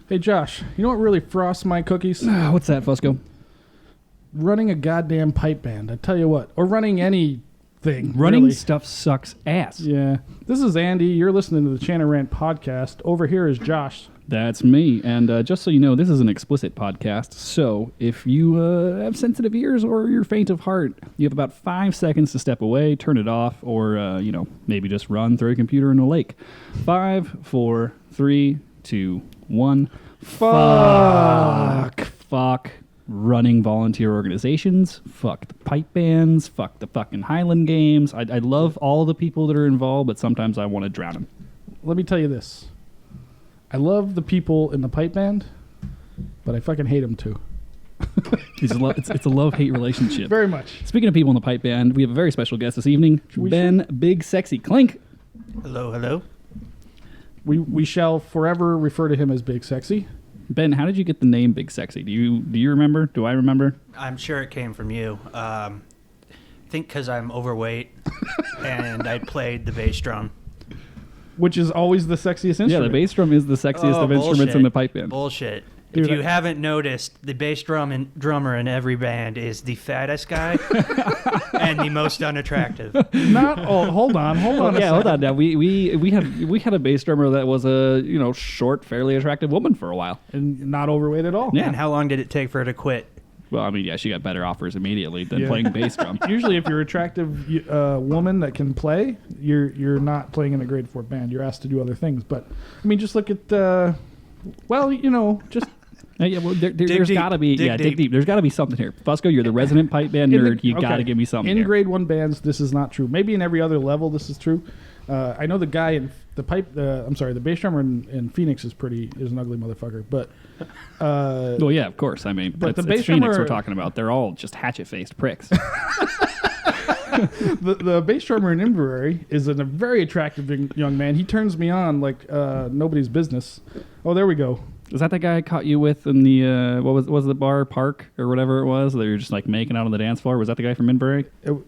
Hey, Josh, you know what really frosts my cookies? What's that, Fusco? Running a goddamn pipe band. I tell you what. Or running anything. Running really. stuff sucks ass. Yeah. This is Andy. You're listening to the Channer Rant podcast. Over here is Josh. That's me. And just so you know, this is an explicit podcast. So if you have sensitive ears or you're faint of heart, you have about 5 seconds to step away, turn it off, or, maybe just run through a computer in a lake. 5, 4, 3, 2, 1. Fuck running volunteer organizations. Fuck the pipe bands. Fuck the fucking Highland games. I love all the people that are involved, but sometimes I want to drown them. Let me tell you this. I love the people in the pipe band, but I fucking hate them too. It's a love-hate relationship. Very much. Speaking of people in the pipe band, we have a very special guest this evening, Ben Big Sexy Clink. Hello, hello. We shall forever refer to him as Big Sexy. Ben, how did you get the name Big Sexy? Do you remember? Do I remember? I'm sure it came from you. I think because I'm overweight and I played the bass drum. Which is always the sexiest instrument. Yeah, the bass drum is the sexiest of instruments in the pipe band. Bullshit. Dude, if you haven't noticed, the bass drummer in every band is the fattest guy and the most unattractive. Hold on. Yeah, hold on. Now we had a bass drummer that was a short, fairly attractive woman for a while, and not overweight at all. Yeah. And how long did it take for her to quit? Well, I mean, yeah, she got better offers immediately than playing bass drum. Usually, if you're an attractive woman that can play, you're not playing in a grade 4 band. You're asked to do other things. But I mean, just look at just. There's got to be dig deep. There's got to be something here. Fusco, you're the resident pipe band nerd. You got to give me something. In grade 1 bands, this is not true. Maybe in every other level, this is true. I know the guy in the the bass drummer in Phoenix is an ugly motherfucker. But well, yeah, of course. I mean, but the bass Phoenix drummer, we're talking about, they're all just hatchet-faced pricks. the bass drummer in Inverary is a very attractive young man. He turns me on like nobody's business. Oh, there we go. Is that the guy I caught you with in the, what was the bar, Park, or whatever it was? That you were just like making out on the dance floor? Was that the guy from Inverary?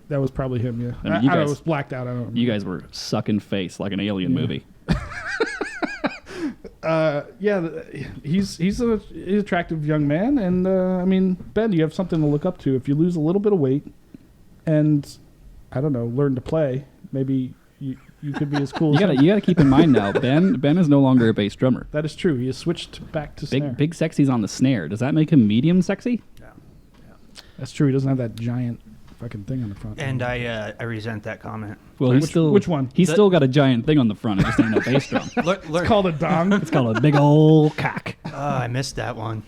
That was probably him, yeah. I mean, I was blacked out. I don't remember. You guys were sucking face like an alien movie. He's an attractive young man. And, I mean, Ben, you have something to look up to. If you lose a little bit of weight and, I don't know, learn to play, maybe you could be as cool as him. You gotta keep in mind now, Ben is no longer a bass drummer. That is true. He has switched back to snare. Big Sexy's on the snare. Does that make him medium sexy? Yeah. That's true. He doesn't have that giant fucking thing on the front. And I resent that comment. Well, which one? He's still got a giant thing on the front. It just ain't no bass drum. It's called a dong. It's called a big old cock. I missed that one.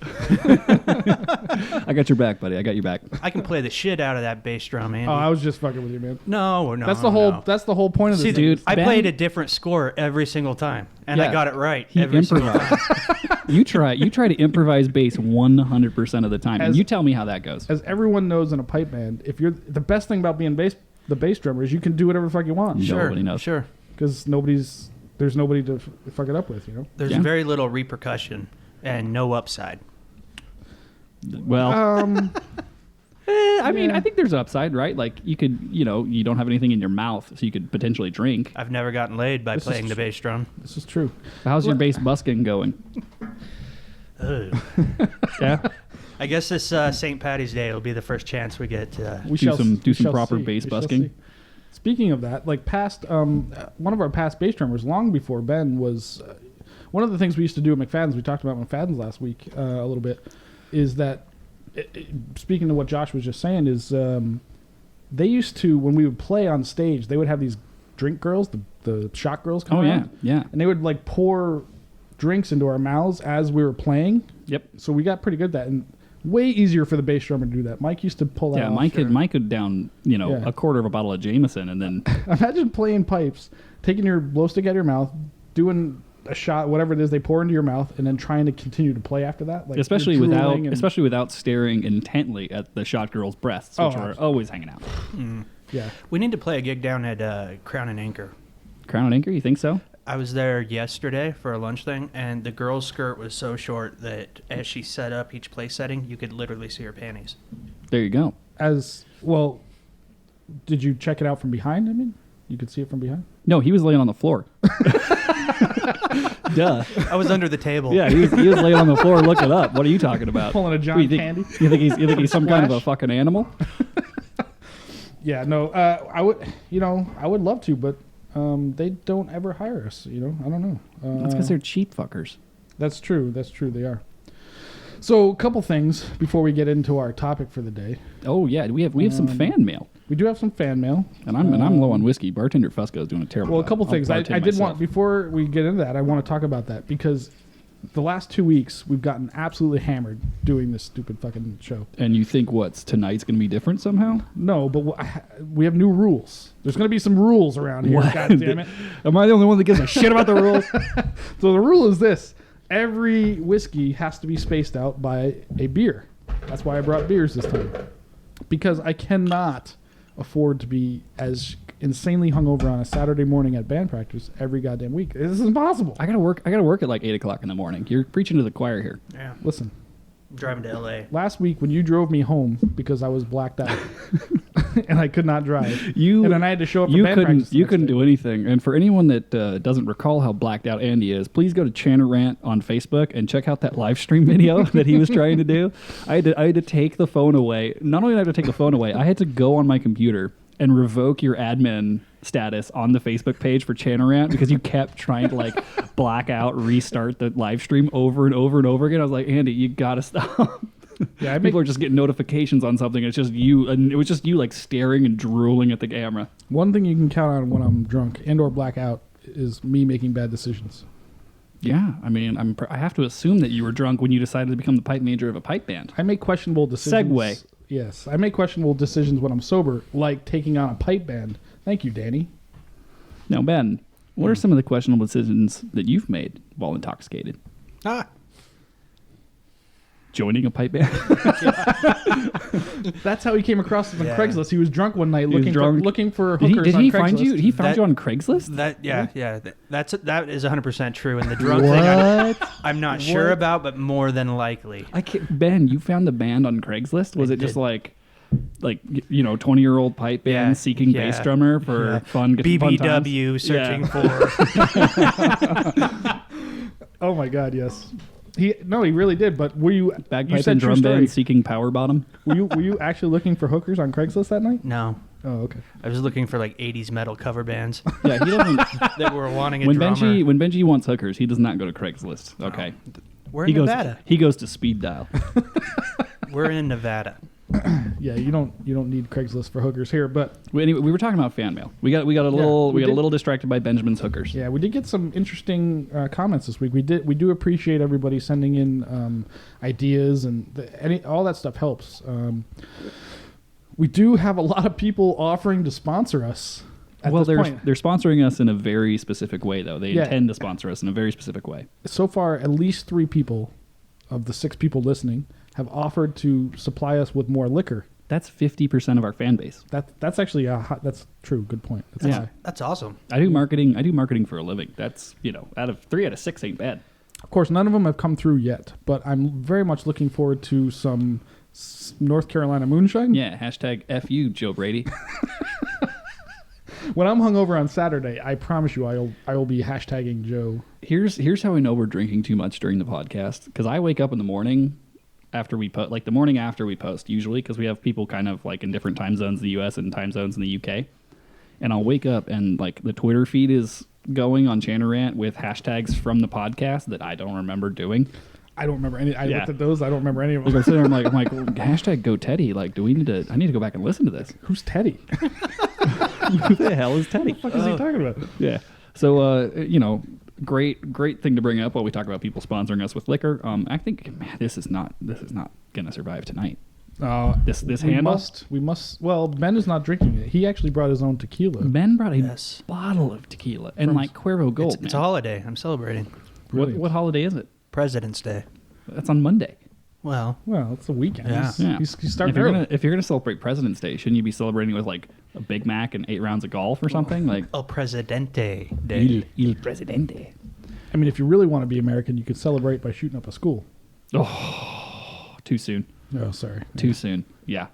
I got your back, buddy. I got your back. I can play the shit out of that bass drum, Andy. Oh, I was just fucking with you, man. No. That's the whole point of this. See, dude. I Ben, played a different score every single time, and I got it right every single time. You try to improvise bass 100% of the time, and you tell me how that goes. As everyone knows in a pipe band, if you're the best thing about being the bass drummer is you can do whatever the fuck you want. Nobody knows. Sure. Because there's nobody to fuck it up with, you know? There's very little repercussion and no upside. Well, I mean, I think there's upside, right? Like you could, you don't have anything in your mouth, so you could potentially drink. I've never gotten laid by playing the bass drum. This is true. How's your bass busking going? Yeah. I guess this St. Patty's Day will be the first chance we get to do some proper bass busking. Speaking of that, like one of our past bass drummers, long before Ben was, one of the things we used to do at McFadden's, we talked about McFadden's last week a little bit, is that, speaking to what Josh was just saying, is they used to, when we would play on stage, they would have these drink girls, the shot girls come around. Yeah. And they would like pour drinks into our mouths as we were playing. Yep. So we got pretty good at that. And way easier for the bass drummer to do that. Mike used to pull that off. Mike could down, a quarter of a bottle of Jameson and then... Imagine playing pipes, taking your glow stick out of your mouth, doing a shot, whatever it is they pour into your mouth, and then trying to continue to play after that. Like especially without staring intently at the shot girl's breasts, which are always hanging out. Yeah. We need to play a gig down at Crown and Anchor. Crown and Anchor, you think so? I was there yesterday for a lunch thing, and the girl's skirt was so short that as she set up each place setting, you could literally see her panties. There you go. As well, did you check it out from behind? I mean, you could see it from behind? No, he was laying on the floor. Duh. I was under the table. Yeah, he was laying on the floor looking up. What are you talking about? Pulling a John What, you Candy. You think he's some kind of a Splash? fucking animal? Yeah, no, I would love to, but they don't ever hire us. I don't know. That's because they're cheap fuckers. That's true. They are. So, a couple things before we get into our topic for the day. Oh yeah, we have some fan mail, We do have some fan mail. and I'm low on whiskey. Bartender Fusco is doing a terrible Well, a job. couple I'll things. I bartend did want, myself. before we get into that, I want to talk about that because the last 2 weeks we've gotten absolutely hammered doing this stupid fucking show. And you think tonight's going to be different somehow? No, but we have new rules. There's going to be some rules around here. What? God damn it. Am I the only one that gives a shit about the rules? So the rule is this. Every whiskey has to be spaced out by a beer. That's why I brought beers this time. Because I cannot afford to be as insanely hungover on a Saturday morning at band practice every goddamn week. This is impossible. I gotta work at like 8:00 in the morning. You're preaching to the choir here. Yeah. Listen, I'm driving to L.A. last week when you drove me home because I was blacked out and I could not drive, You and then I had to show up for you band couldn't practice the you next couldn't day. do anything. And for anyone that doesn't recall how blacked out Andy is, please go to Channer Rant on Facebook and check out that live stream video that he was trying to do. I had to take the phone away. Not only did I have to take the phone away, I had to go on my computer and revoke your admin status on the Facebook page for Channer Rant because you kept trying to like black out, restart the live stream over and over and over again. I was like, Andy, you gotta stop. Yeah, People are just getting notifications on something. It's just you, and it was just you like staring and drooling at the camera. One thing you can count on when I'm drunk and or blackout is me making bad decisions. Yeah, I mean, I have to assume that you were drunk when you decided to become the pipe major of a pipe band. I make questionable decisions. Segue. Yes, I make questionable decisions when I'm sober, like taking on a pipe band. Thank you, Danny. Now, Ben, what are some of the questionable decisions that you've made while intoxicated? Joining a pipe band? That's how he came across us on Yeah. Craigslist. He was drunk one night was looking for Did hookers he on find you? Craigslist. He found That- you on Craigslist? That is 100% true. And the drunk thing, I'm not sure What? about, but more than likely. Ben, you found the band on Craigslist? Was I it just did. like 20-year-old pipe band Yeah, seeking yeah, bass drummer for yeah. fun times? BBW searching for. Oh my God, yes. He really did. But were you Bagpipe you said and true drum story. band seeking power bottom? Were you actually looking for hookers on Craigslist that night? No, Oh, okay. I was looking for like 80s metal cover bands Yeah, he doesn't. that were wanting a when drummer. Benji wants hookers, he does not go to Craigslist. Okay, We're he in goes. Nevada. He goes to speed dial. We're in Nevada. Yeah, you don't need Craigslist for hookers here, but Anyway, we were talking about fan mail. We got a little we we got did. a little distracted by Benjamin's hookers. yeah, we did get some interesting comments this week. We do appreciate everybody sending in ideas and all that stuff helps. We do have a lot of people offering to sponsor us. At this they're point. sponsoring us in a very specific way, though. They Yeah. intend to sponsor us in a very specific way. So far, at least 3 people of the 6 people listening have offered to supply us with more liquor. That's 50% of our fan base. That's actually that's true. Good point. That's Yeah. high. That's awesome. I do marketing for a living. That's 3 out of 6 ain't bad. Of course, none of them have come through yet, but I'm very much looking forward to some North Carolina moonshine. Yeah. Hashtag FU Joe Brady. When I'm hungover on Saturday, I promise you I will be hashtagging Joe. Here's how I know we're drinking too much during the podcast, because I wake up in the morning after we post, like the morning after we post usually, because we have people kind of like in different time zones in the US and time zones in the UK, and I'll wake up and like the Twitter feed is going on Channer Rant with hashtags from the podcast that I don't remember doing. I don't remember any. I Yeah. looked at those. I don't remember any of Like them. I'm sitting there, I'm like hashtag go Teddy. Like, I need to go back and listen to this. Who's Teddy? Who the hell is Teddy? What the fuck is he talking about? Yeah. So, great thing to bring up while we talk about people sponsoring us with liquor. I think, man, this is not gonna survive tonight. This we handle. must. Well, Ben is not drinking it. He actually brought his own tequila. Ben brought a Yes. bottle of tequila and From- like Cuervo Gold. It's a holiday. I'm celebrating. Brilliant. What holiday is it? President's Day. That's on Monday. Well, Well, it's a weekend. Yeah. He's starting If you're early. gonna celebrate President's Day, shouldn't you be celebrating with like a Big Mac and 8 rounds of golf or something? Like El Presidente Day. Il Presidente. I mean, if you really want to be American, you could celebrate by shooting up a school. Oh, too soon. Oh, sorry. Too soon. Yeah.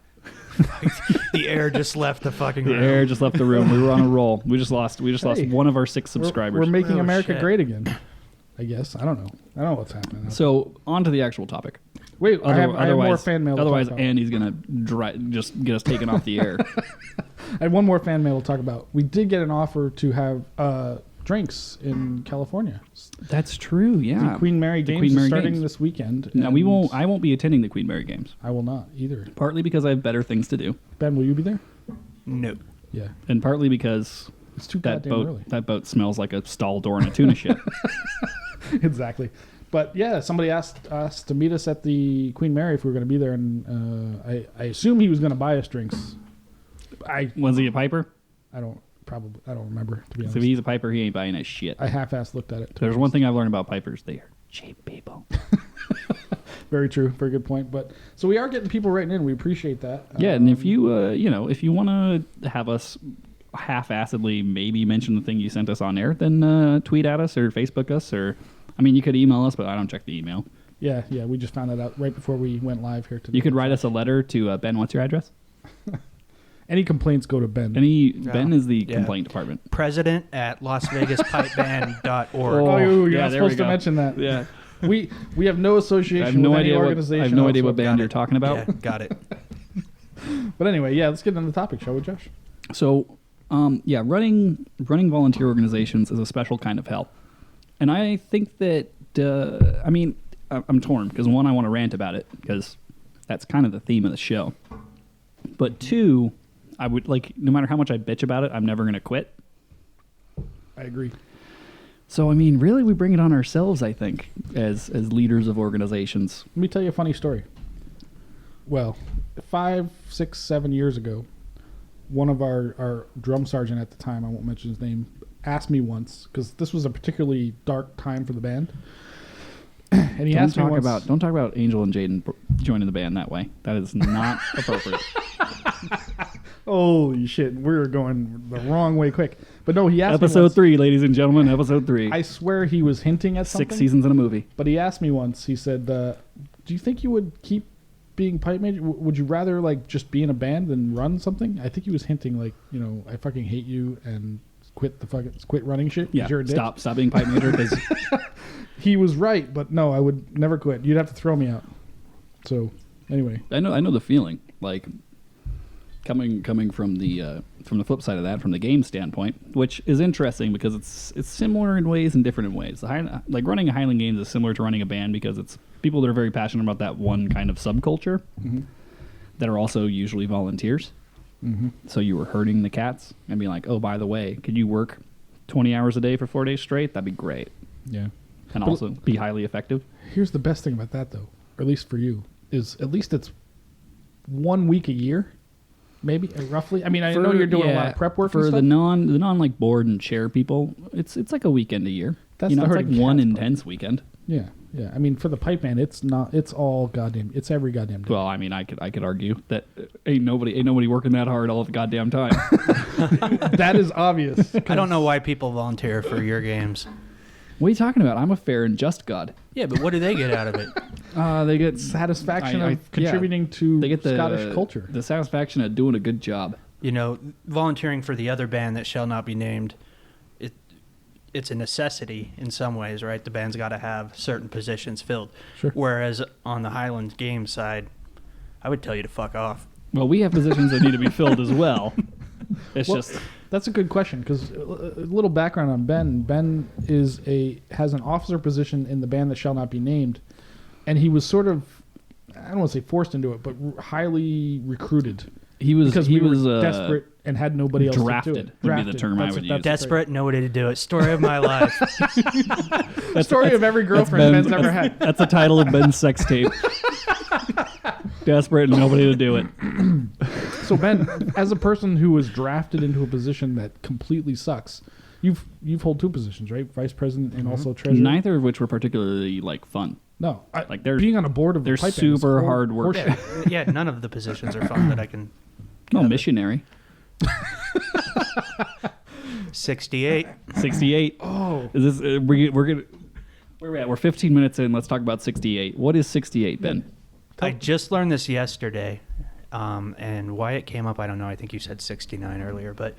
The air just left the fucking The room. air just left the room. We were on a roll. We just lost Hey. one of our 6 subscribers. We're making Oh, America shit. great again. I guess. I don't know. I don't know what's happening. So on to the actual topic. Wait, I have more fan mail. Otherwise, to talk about. Andy's gonna just get us taken off the air. I have one more fan mail to talk about. We did get an offer to have drinks in California. That's true. Yeah. The Queen Mary Games is starting this weekend. Now we won't. I won't be attending the Queen Mary Games. I will not either. Partly because I have better things to do. Ben, will you be there? No. Yeah. And partly because It's too that goddamn boat early. that boat smells like a stall door in a tuna ship. Exactly. But yeah, somebody asked us to meet us at the Queen Mary if we were going to be there, and I assume he was going to buy us drinks. Was he a piper? I don't remember, to be honest. So if he's a piper, he ain't buying that shit. I half-assed looked at it. There's one thing I've learned about pipers: they are cheap people. Very true. Very good point. But so we are getting people writing in. We appreciate that. Yeah, and if you if you want to have us half-assedly maybe mention the thing you sent us on air, then tweet at us or Facebook us, or I mean, you could email us, but I don't check the email. Yeah, we just found that out right before we went live here today. You could write us a letter to Ben. What's your address? Any complaints go to Ben. Ben is the complaint department. President at LasVegaspipeband.org. Oh, you're Yeah, not there we supposed to go. mention that. Yeah. We have no association I have no with idea any what organization. I have no idea what whatsoever. band you're talking about. Yeah, got it. But anyway, yeah, let's get into the topic, shall we, Josh? So, running volunteer organizations is a special kind of hell, and I think that I'm torn because one, I want to rant about it because that's kind of the theme of the show, but two, I would no matter how much I bitch about it, I'm never going to quit. I agree. So, I mean, really, we bring it on ourselves, I think, as leaders of organizations. Let me tell you a funny story. Well, 5, 6, 7 years ago, one of our drum sergeant at the time, I won't mention his name, asked me once, because this was a particularly dark time for the band. And he asked me once, don't talk about Angel and Jaden joining the band that way. That is not appropriate. holy shit, we're going the wrong way quick. But no, he asked me Episode once, 3, ladies and gentlemen, episode 3. I swear he was hinting at something. 6 seasons in a movie. But he asked me once, he said, do you think you would keep being pipe major? Would you rather just be in a band than run something? I think he was hinting I fucking hate you and quit running shit. 'Cause Yeah, you're a dick. stop being pipe major because He was right, but no, I would never quit. You'd have to throw me out. So anyway, I know the feeling. Like coming from the flip side of that, from the game standpoint, which is interesting because it's similar in ways and different in ways. Running a Highland Games is similar to running a band because it's people that are very passionate about that one kind of subculture that are also usually volunteers. Mm-hmm. So you were herding the cats and being like, oh, by the way, could you work 20 hours a day for 4 days straight? That'd be great. yeah. And also be highly effective. Here's the best thing about that, though, or at least for you, is at least it's 1 week a year, maybe roughly. I mean, I know you're doing a lot of prep work for and the stuff. non like board and chair people. It's like a weekend a year. That's it's the like herding one cats intense weekend. Yeah. I mean, for the pipe band, it's not. It's all goddamn. It's every goddamn day. Well, I mean, I could argue that ain't nobody working that hard all the goddamn time. That is obvious. I don't know why people volunteer for your games. What are you talking about? I'm a fair and just God. Yeah, but what do they get out of it? They get Satisfaction I- of contributing to they get the Scottish culture. the satisfaction of doing a good job. Volunteering for the other band that shall not be named, it's a necessity in some ways, right? The band's got to have certain positions filled. Sure. Whereas on the Highland Games side, I would tell you to fuck off. Well, we have positions that need to be filled as well. It's Well, just that's a good question because a little background on Ben. Ben has an officer position in the band that shall not be named, and he was sort of, I don't want to say forced into it, but highly recruited. he was Because he we was were desperate and had nobody else drafted to do it. would be the term I would use. Desperate, nobody to do it. Story of my life. The story of every girlfriend Ben's ever had. That's the title of Ben's sex tape. Desperate and nobody to do it. So Ben, as a person who was drafted into a position that completely sucks, you've held 2 positions, right? Vice president and also treasurer. Neither of which were particularly fun. No, they're being on a board of they're the pipe band is super hard work. horseshit. Yeah, none of the positions are fun that I can. No, missionary. 68. 68. Oh, Is this we're gonna where are we at? We're 15 minutes in. Let's talk about 68. What is 68, Ben? I just learned this yesterday, and why it came up, I don't know. I think you said 69 earlier, but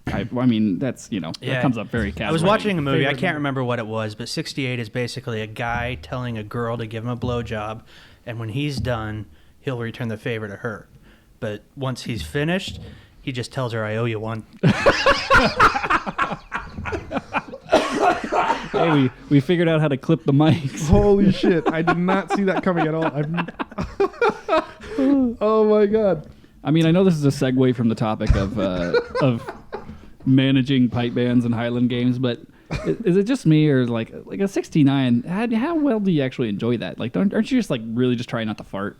I mean, that's, that comes up very casually. I was watching a movie. I Favorite can't movie. remember what it was, but 68 is basically a guy telling a girl to give him a blowjob, and when he's done, he'll return the favor to her. But once he's finished, he just tells her, "I owe you one." Hey, we figured out how to clip the mics. Holy shit! I did not see that coming at all. Oh my god! I mean, I know this is a segue from the topic of managing pipe bands and Highland games, but is it just me, or like a 69? How well do you actually enjoy that? Like, aren't you just like really just trying not to fart?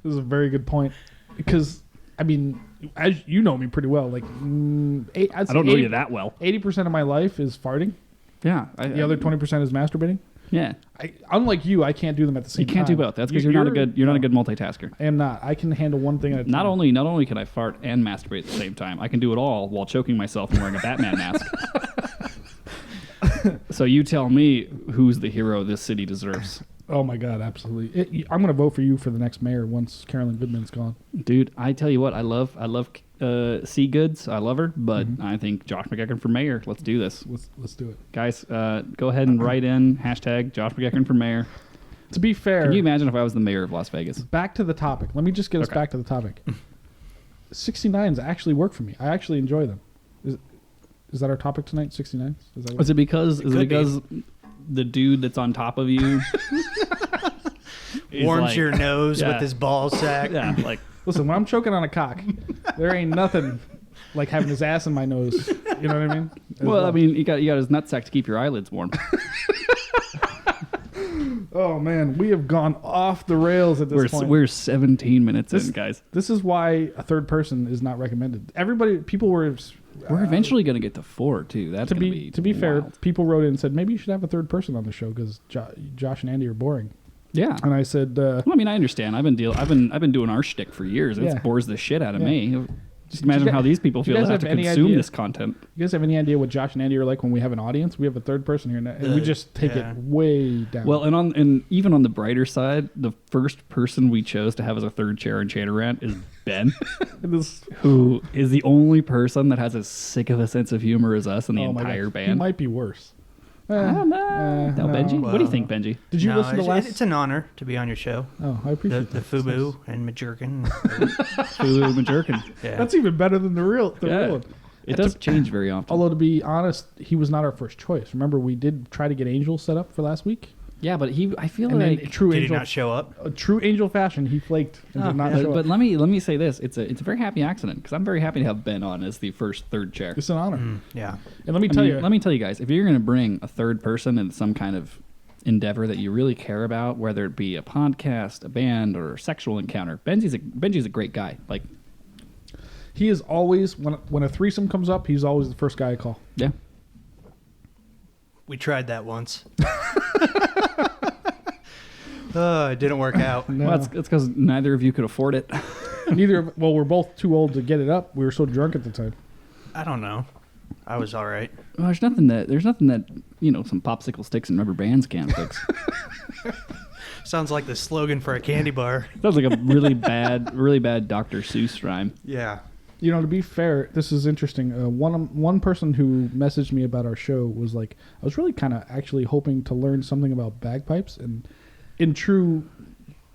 This is a very good point, because I mean, as you know me pretty well, like I don't know you that well. 80% of my life is farting. Yeah, The other 20% is masturbating. Yeah, Unlike you, I can't do them at the same you time. can't do both. That's because you're not a good multitasker. I am not. I can handle one thing at a time. Not only can I fart and masturbate at the same time, I can do it all while choking myself and wearing a Batman mask. So you tell me who's the hero this city deserves. Oh my god, absolutely! I'm going to vote for you for the next mayor once Carolyn Goodman's gone. Dude, I tell you what, I love Sea Goods. I love her, but I think Josh McEachern for mayor. Let's do this. Let's do it, Guys, go ahead and write in hashtag Josh McEachern for mayor. To be fair, Can you imagine if I was the mayor of Las Vegas? back to the topic. Let me just get us back to the topic. 69s actually work for me. I actually enjoy them. Is that our topic tonight? 69s? Is that what Is it because could be. the dude that's on top of you is Warms like- your nose Yeah. with his ball sack. Yeah, like Listen, when I'm choking on a cock, there ain't nothing like having his ass in my nose. You know what I mean? well, I mean, you got his nutsack to keep your eyelids warm. Oh man, we have gone off the rails at this point. We're 17 minutes in, guys. This is why a third person is not recommended. People were. We're eventually going to get to 4 too. That's To gonna be fair, wild. people wrote in and said maybe you should have a third person on the show because Josh and Andy are boring. Yeah. And I said, Well, I mean, I understand. I've been doing our shtick for years. It Yeah. bores the shit out of Yeah. me. Just imagine how these people do you feel guys that have to have any consume idea? this content. you guys have any idea what Josh and Andy are like when we have an audience? We have a third person here, and we just take Yeah. it way down. Well, and even on the brighter side, the first person we chose to have as a third chair in Chatter Rant is Ben, who is the only person that has as sick of a sense of humor as us in the oh my entire God. He band. might be worse. I don't know. No, Benji? What do you think, Benji? Did you listen to last? It's an honor to be on your show. Oh, I The, appreciate the that. FUBU and Majurkin. Fulu Majurkin. Yeah. That's even better than the real one. It does change very often. Although to be honest, he was not our first choice. Remember, we did try to get Angel set up for last week, Yeah, but I feel and like then true Did he Angel, not show up? true Angel fashion, he flaked and did not show but up. let me say this: it's a very happy accident because I'm very happy to have Ben on as the first third chair. It's an honor. Yeah. And let me I tell mean, you, let me tell you guys, if you're going to bring a third person in some kind of endeavor that you really care about, whether it be a podcast, a band, or a sexual encounter, Benji's a great guy. Like, he is always when a threesome comes up, he's always the first guy I call. yeah, We tried that once. It didn't work out. No. well, it's because neither of you could afford it. Well, we're both too old to get it up. We were so drunk at the time. I don't know. I was all right. Well, there's nothing that some popsicle sticks and rubber bands can't fix. Sounds like the slogan for a candy bar. Sounds like a really bad Dr. Seuss rhyme. Yeah. You know, to be fair, this is interesting. One person who messaged me about our show was like, I was really kind of actually hoping to learn something about bagpipes, and in true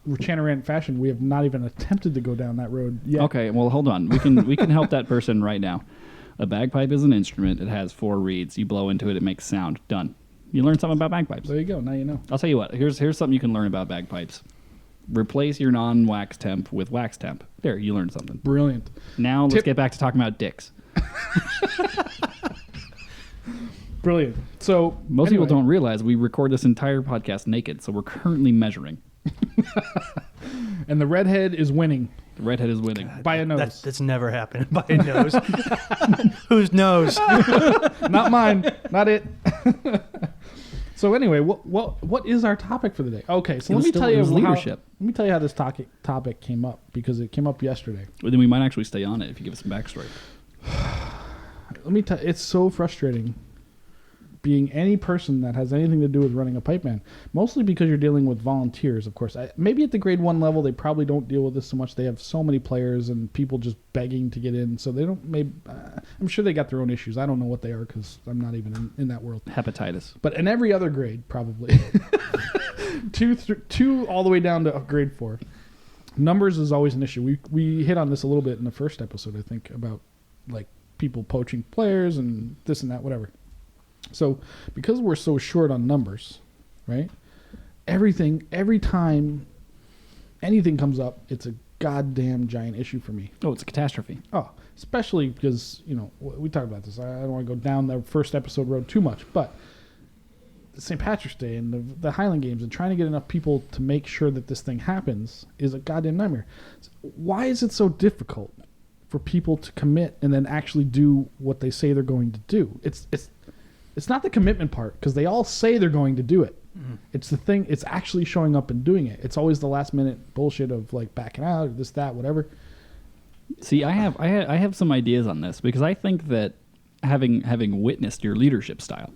Chanarant fashion, we have not even attempted to go down that road yet. Okay, well, hold on. We can help that person right now. A bagpipe is an instrument. It has 4 reeds. You blow into it, it makes sound. Done. You learn something about bagpipes. There you go. Now you know. I'll tell you what. Here's something you can learn about bagpipes. Replace your non-wax temp with wax temp. There, you learned something. Brilliant. Now let's Tip- get back to talking about dicks. Brilliant. So Most anyway, people don't realize we record this entire podcast naked, so we're currently measuring. And the redhead is winning The redhead is winning. by a nose. That's never happened by a nose. Whose nose? Not mine. Not it. So anyway, what is our topic for the day? Okay, so It let was me still- tell it you was how, leadership. Let me tell you how this topic came up, because it came up yesterday. Well, then we might actually stay on it if you give us some backstory. Let me tell. It's so frustrating being any person that has anything to do with running a pipe band, mostly because you're dealing with volunteers, of course. Maybe at the grade 1 level, they probably don't deal with this so much. They have so many players and people just begging to get in, so they don't. Maybe I'm sure they got their own issues. I don't know what they are because I'm not even in that world. Hepatitis. But in every other grade, probably two all the way down to grade 4, numbers is always an issue. We hit on this a little bit in the first episode, I think, about like people poaching players and this and that, whatever. So because we're so short on numbers, right? Every time anything comes up, it's a goddamn giant issue for me. Oh, it's a catastrophe. Oh, especially because, we talked about this. I don't want to go down the first episode road too much, but St. Patrick's Day and the Highland Games and trying to get enough people to make sure that this thing happens is a goddamn nightmare. Why is it so difficult for people to commit and then actually do what they say they're going to do? It's not the commitment part, because they all say they're going to do it. It's the thing. It's actually showing up and doing it. It's always the last minute bullshit of like backing out or this, that, whatever. See, I have some ideas on this, because I think that having witnessed your leadership style,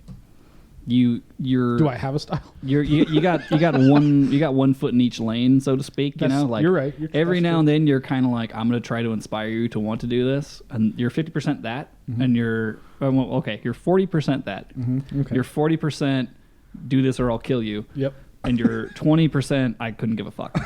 you're Do I have a style? you got 1 foot in each lane, so to speak. Like you're right. Every now and then you're kind of like, I'm going to try to inspire you to want to do this, and you're 50% that, and you're 40% that. Okay. You're 40% do this or I'll kill you. Yep. And you're 20% I couldn't give a fuck.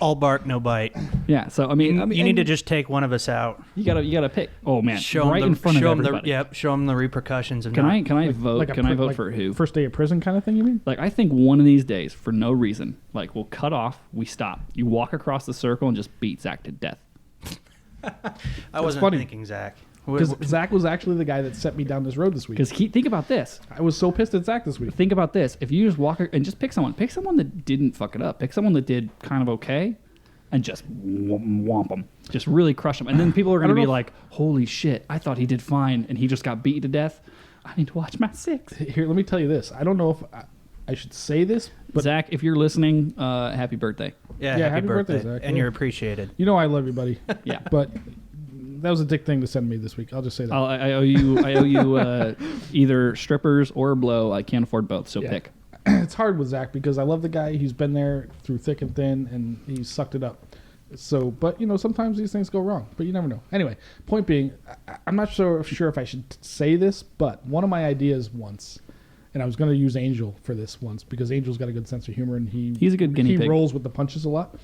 All bark, no bite. Yeah. So I mean, You need to just take one of us out. You gotta pick. Oh man, Show right in front of everybody. Show them the repercussions. Of Can I Like- vote? like a Can I pr- vote like for who? First day of prison kind of thing, you mean? Like, I think one of these days, for no reason, like, we'll cut off, we stop. You walk across the circle and just beat Zach to death. I wasn't funny. thinking Zach. Because Zach was actually the guy that set me down this road this week. Because think about this. I was so pissed at Zach this week. Think about this. If you just walk and just pick someone that didn't fuck it up. Pick someone that did kind of okay, and just womp them. Just really crush them. And then people are going to be like, holy shit, I thought he did fine, and he just got beaten to death. I need to watch Match 6. Here, let me tell you this. I don't know if I should say this, but Zach, if you're listening, happy birthday. Yeah, Yeah, happy happy birthday, birthday. Zach. And Yeah. you're appreciated. you know I love you, buddy. Yeah. But that was a dick thing to send me this week. I'll just say that. I owe you either strippers or a blow. I can't afford both, so Yeah. pick. It's hard with Zach because I love the guy. He's been there through thick and thin, and he's sucked it up. So, but sometimes these things go wrong, but you never know. Anyway, point being, I'm not sure if I should say this, but one of my ideas once, and I was going to use Angel for this once because Angel's got a good sense of humor and He's a good guinea pig. He rolls with the punches a lot.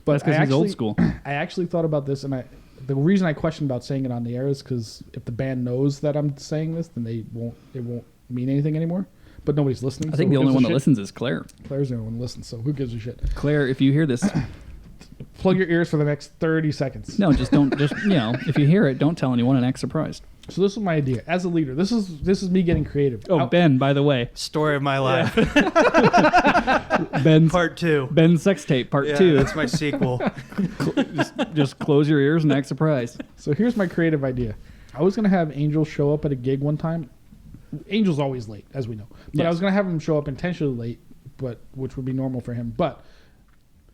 But That's because he's old school. I actually thought about this, and the reason I questioned about saying it on the air is because if the band knows that I'm saying this, then it won't mean anything anymore. But nobody's listening. I think the only one that listens is Claire. Claire's the only one that listens, so who gives a shit? Claire, if you hear this, Plug your ears for the next 30 seconds. no, just don't. Just if you hear it, don't tell anyone and act surprised. So this is my idea as a leader. This is me getting creative. Oh, Ben, by the way, Story of my life. Ben's Part 2. Ben's sex tape part Yeah, 2. that's my sequel. Just close your ears and act surprised. So here's my creative idea. I was gonna have Angel show up at a gig one time. Angel's always late, as we know. But Yes. I was gonna have him show up intentionally late, which would be normal for him.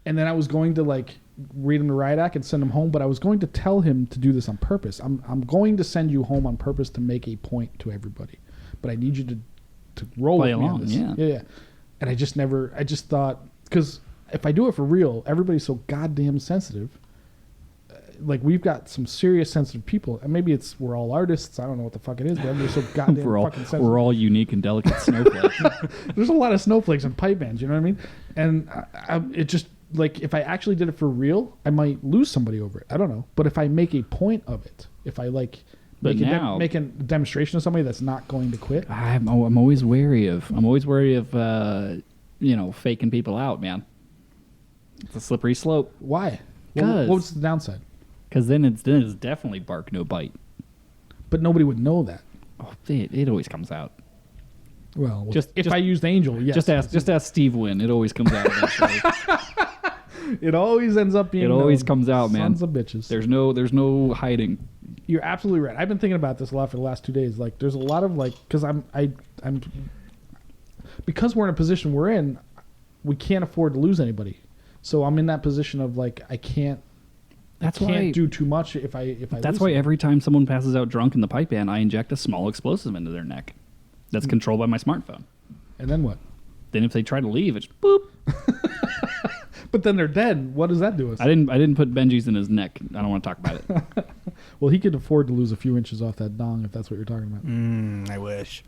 And then I was going to read him the riot act and send him home. But I was going to tell him to do this on purpose. I'm going to send you home on purpose to make a point to everybody. But I need you to roll Play with me along, on this. yeah. Yeah. And I just thought, because if I do it for real, everybody's so goddamn sensitive. We've got some serious sensitive people, and maybe we're all artists. I don't know what the fuck it is, but everybody's so goddamn fucking sensitive. We're all unique and delicate snowflakes. There's a lot of snowflakes in pipe bands, you know what I mean? And it just if I actually did it for real, I might lose somebody over it. I don't know, but if I make a point of it, if I make a demonstration of somebody that's not going to quit. I'm always wary of faking people out, man. It's a slippery slope. Why? 'Cause- What's the downside? Because then it's definitely bark no bite. But nobody would know that. Oh, it always comes out. Well, Just- I used Angel, yes. Just ask Steve Wynn. It always comes out eventually. It always ends up being. It always known. comes out, man. Sons of bitches. There's no hiding. You're absolutely right. I've been thinking about this a lot for the last 2 days. There's a lot of because because we're in a position we're in, we can't afford to lose anybody. So I'm in that position of I can't do too much if I. That's lose why them. every time someone passes out drunk in the pipe band, I inject a small explosive into their neck. that's controlled by my smartphone. And then what? Then if they try to leave, it's boop. But then they're dead. What does that do us? I didn't put Benji's in his neck. I don't want to talk about it. Well, he could afford to lose a few inches off that dong if that's what you're talking about. I wish.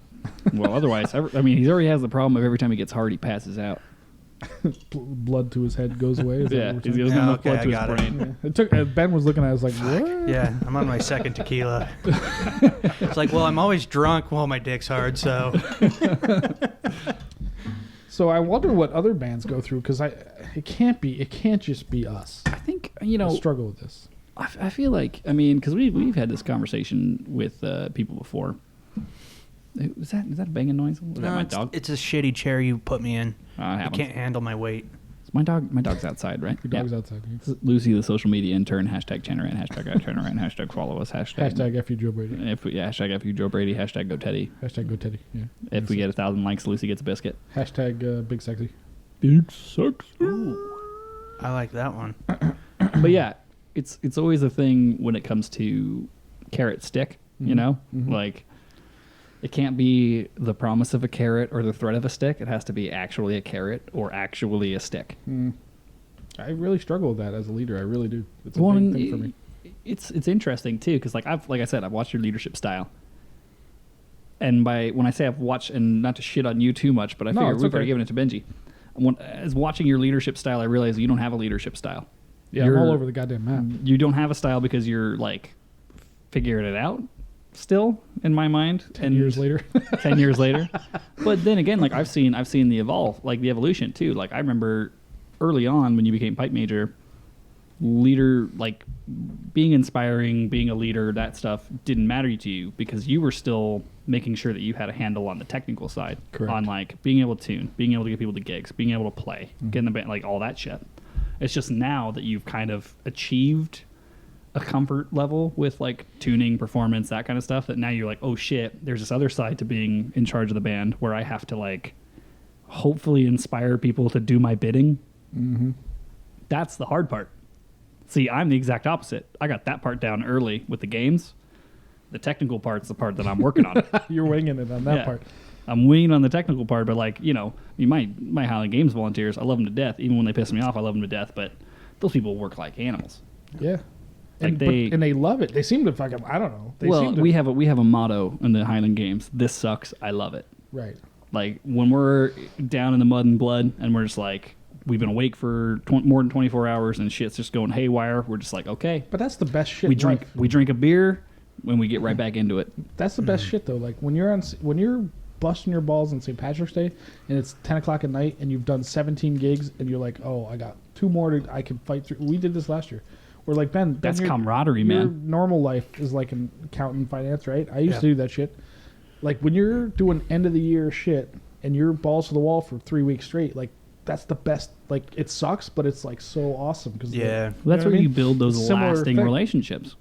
Well, otherwise, I mean, he already has the problem of every time he gets hard, he passes out. Blood to his head goes away. Is that Yeah, what he's we're got saying? enough Okay, blood I to his got it. brain. Yeah. It took. Ben was looking at us like, what? Yeah, I'm on my second tequila. It's like, well, I'm always drunk while my dick's hard, so. So I wonder what other bands go through because it can't just be us. I think I I struggle with this. I feel like because we've had this conversation with people before. Is that a banging noise? Was that my dog? It's a shitty chair you put me in. It I happens. can't handle my weight. My dog's outside, right? Your dog's outside. Yeah. This is Lucy, the social media intern. Hashtag Channeran. Hashtag Channeran. Hashtag follow us. Hashtag F you Joe Brady. Hashtag F you Joe Brady. Hashtag go Teddy. Hashtag go Teddy. Yeah. If we get 1,000 likes, Lucy gets a biscuit. Hashtag big sexy. Big sucks. I like that one. But yeah, it's always a thing when it comes to carrot stick. You know, like it can't be the promise of a carrot or the threat of a stick. It has to be actually a carrot or actually a stick. I really struggle with that as a leader. I really do. It's a big thing for me. It's interesting too because like I said, I've watched your leadership style. And when I say I've watched, and not to shit on you too much, but I figure we've already given it to Benji. As watching your leadership style, I realize you don't have a leadership style. Yeah, I'm all over the goddamn map. You don't have a style because you're like figuring it out still, in my mind. 10 years later. 10 years later. But then again, like I've seen the evolution too. Like I remember early on when you became pipe major, leader, like being inspiring, being a leader, that stuff didn't matter to you because you were still making sure that you had a handle on the technical side. Correct. On like being able to tune, being able to get people to gigs, being able to play, getting the band, like all that shit. It's just now that you've kind of achieved a comfort level with like tuning, performance, that kind of stuff, that now you're like, oh shit, there's this other side to being in charge of the band where I have to like hopefully inspire people to do my bidding. That's the hard part. See, I'm the exact opposite. I got that part down early with the games. The technical part's the part that I'm working on. You're winging it on that part. I'm winging on the technical part, but like, you know, my Highland Games volunteers, I love them to death. Even when they piss me off, I love them to death. But those people work like animals. Yeah. Like and they love it. They seem to fucking, I don't know. We have a motto in the Highland Games. This sucks. I love it. Right. Like when we're down in the mud and blood and we're just like, we've been awake for more than 24 hours and shit's just going haywire. We're just like, okay. But that's the best shit. We drink a beer when we get right back into it. That's the best shit though. Like when you're busting your balls on St. Patrick's Day and it's 10 o'clock at night and you've done 17 gigs and you're like, oh, I got 2 more I can fight through. We did this last year. We're like, Ben, that's your camaraderie, your man. normal life is like an accountant finance, right? I used to do that shit. Like when you're doing end of the year shit and you're balls to the wall for 3 weeks straight, like that's the best. Like it sucks, but it's like so awesome because that's where you build those lasting relationships.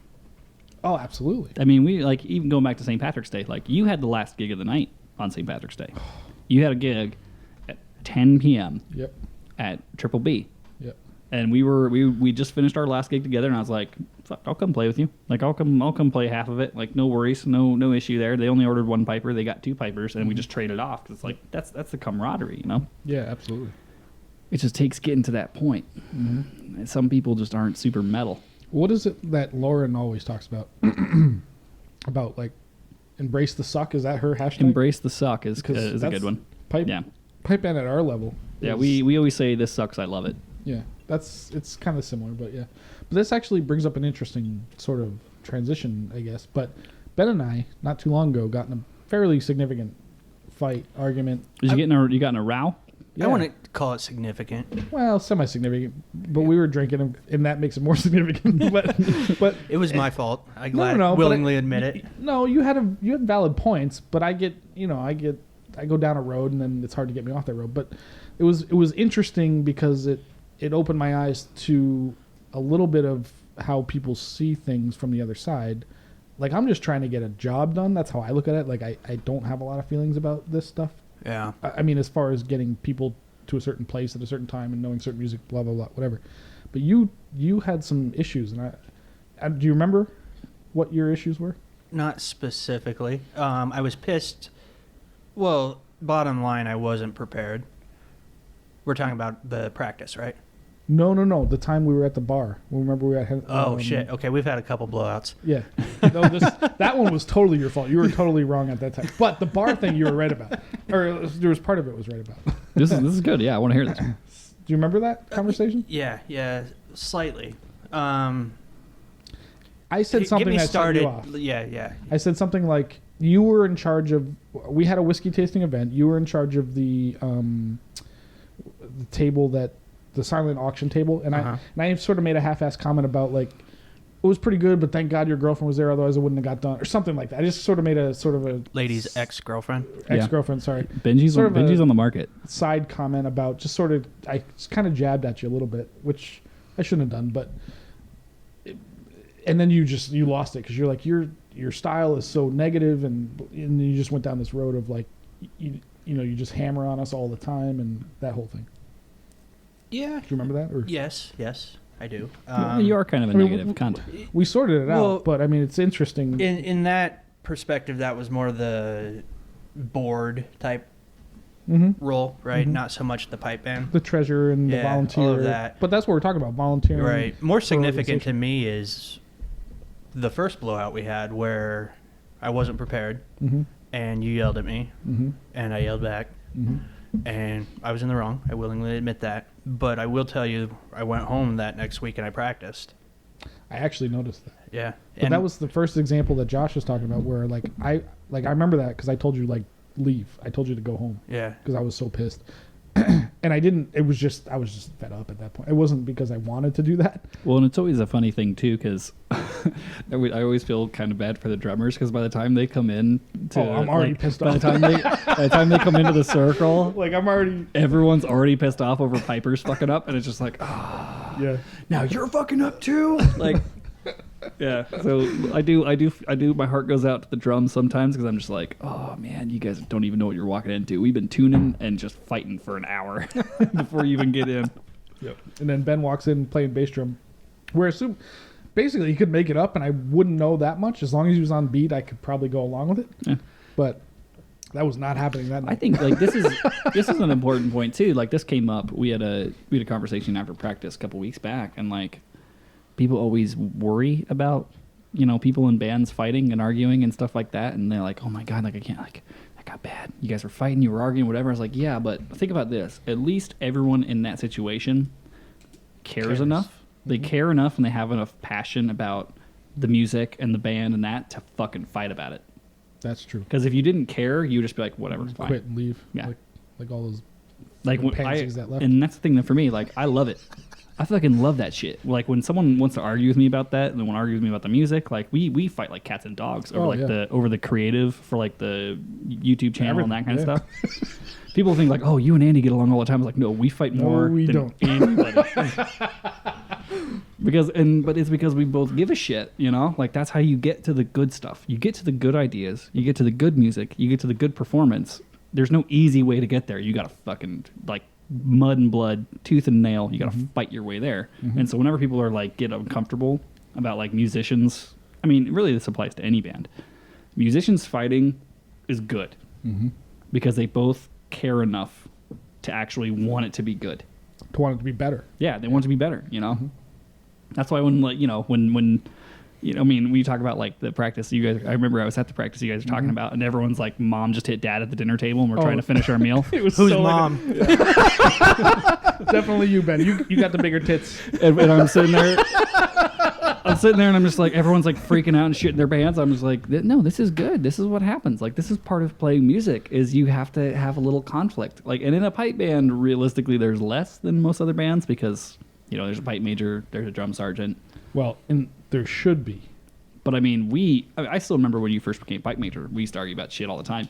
Oh, absolutely. I mean, we like even going back to St. Patrick's Day. Like you had the last gig of the night on St. Patrick's Day. You had a gig at 10 p.m. Yep. At Triple B. Yep. And we just finished our last gig together, and I was like, "Fuck, I'll come play with you. Like I'll come play half of it. Like no worries, no issue there. They only ordered 1 piper, they got 2 pipers, and we just traded off. 'Cause it's like that's the camaraderie, you know? Yeah, absolutely. It just takes getting to that point. Some people just aren't super metal. What is it that Lauren always talks about? About like embrace the suck. Is that her hashtag? Embrace the suck is a good one. Pipe band at our level. Yeah, we always say this sucks. I love it. Yeah, it's kind of similar, but yeah. But this actually brings up an interesting sort of transition, I guess. But Ben and I, not too long ago, got in a fairly significant argument. You got in a row? Yeah. I wouldn't call it significant. Well, semi-significant, but we were drinking, and that makes it more significant. but it was my fault. I willingly admit it. No, you had valid points, but I go down a road, and then it's hard to get me off that road. But it was interesting because it opened my eyes to a little bit of how people see things from the other side. Like I'm just trying to get a job done. That's how I look at it. Like I don't have a lot of feelings about this stuff. Yeah. I mean, as far as getting people to a certain place at a certain time and knowing certain music, blah, blah, blah, whatever. But you had some issues. And do you remember what your issues were? Not specifically. I was pissed. Well, bottom line, I wasn't prepared. We're talking about the practice, right? No. The time we were at the bar. Remember we were at. Oh shit. Okay, we've had a couple blowouts. Yeah. No, that one was totally your fault. You were totally wrong at that time. But the bar thing you were right about, or there was part of it was right about. This is good. Yeah, I want to hear this. Do you remember that conversation? Yeah, slightly. I said something that started you off. Yeah. I said something like you were in charge of. We had a whiskey tasting event. You were in charge of the table the silent auction table, and I sort of made a half-assed comment about like it was pretty good, but thank God your girlfriend was there, otherwise it wouldn't have got done, or something like that. I just sort of made a lady's ex-girlfriend. Sorry. Benji's on the market. Side comment about just sort of I kind of jabbed at you a little bit, which I shouldn't have done, but and then you lost it because you're like your style is so negative, and you just went down this road of like you just hammer on us all the time and that whole thing. Yeah. Do you remember that? Or? Yes, I do. You are kind of a negative cunt. We sorted it out, but I mean, it's interesting. In that perspective, that was more the board type role, right? Mm-hmm. Not so much the pipe band. The treasurer and the volunteer. All of that. But that's what we're talking about, volunteering. Right. More significant to me is the first blowout we had where I wasn't prepared and you yelled at me and I yelled back. And I was in the wrong. I willingly admit that. But I will tell you, I went home that next week and I practiced. I actually noticed that. Yeah. But that was the first example that Josh was talking about where I remember that because I told you leave. I told you to go home. Yeah. Because I was so pissed. And I didn't. I was just fed up at that point. It wasn't because I wanted to do that. Well, and it's always a funny thing too, because I always feel kind of bad for the drummers because by the time they come in, I'm already pissed off. By the time they come into the circle, everyone's already pissed off over Piper's fucking up, and it's just like, yeah. Now you're fucking up too. Like, yeah. So I do. My heart goes out to the drums sometimes because I'm just like, oh man, you guys don't even know what you're walking into. We've been tuning and just fighting for an hour before you even get in. Yep. And then Ben walks in playing bass drum. Where basically he could make it up, and I wouldn't know that much. As long as he was on beat, I could probably go along with it. Yeah. But that was not happening that night. I think like this is an important point too. Like this came up. We had a conversation after practice a couple weeks back, and like. People always worry about, people in bands fighting and arguing and stuff like that. And they're like, oh my God, like I can't, like that got bad. You guys were fighting, you were arguing, whatever. I was like, yeah, but think about this. At least everyone in that situation cares enough. They care enough and they have enough passion about the music and the band and that to fucking fight about it. That's true. Because if you didn't care, you would just be like, whatever, fine. Quit and leave. Yeah. Like all those pansies that left. And that's the thing that for me, like I love it. I fucking love that shit. Like when someone wants to argue with me about that, and then want to argue with me about the music, like we fight like cats and dogs over over the creative for like the YouTube channel and that kind of stuff. People think like, oh, you and Andy get along all the time. I was like, no, we fight more than anybody. But it's because we both give a shit, Like that's how you get to the good stuff. You get to the good ideas. You get to the good music. You get to the good performance. There's no easy way to get there. You gotta fucking like. Mud and blood, tooth and nail. You got to fight your way there. And so whenever people are like get uncomfortable about like musicians, I mean, really this applies to any band. Musicians fighting is good because they both care enough to actually want it to be good. To want it to be better. Yeah, they want it to be better. That's why when like when. I mean, we talk about like the practice you guys. I remember I was at the practice you guys were talking about, and everyone's like, "Mom just hit Dad at the dinner table, and we're trying to finish our meal." It was Who's so mom? Definitely you, Ben. You got the bigger tits. And I'm sitting there. And I'm just like, everyone's like freaking out and shitting their pants. I'm just like, no, this is good. This is what happens. Like, this is part of playing music. Is you have to have a little conflict. Like, and in a pipe band, realistically, there's less than most other bands because there's a pipe major, there's a drum sergeant. Well, and there should be. But I mean, I still remember when you first became pipe major, we used to argue about shit all the time.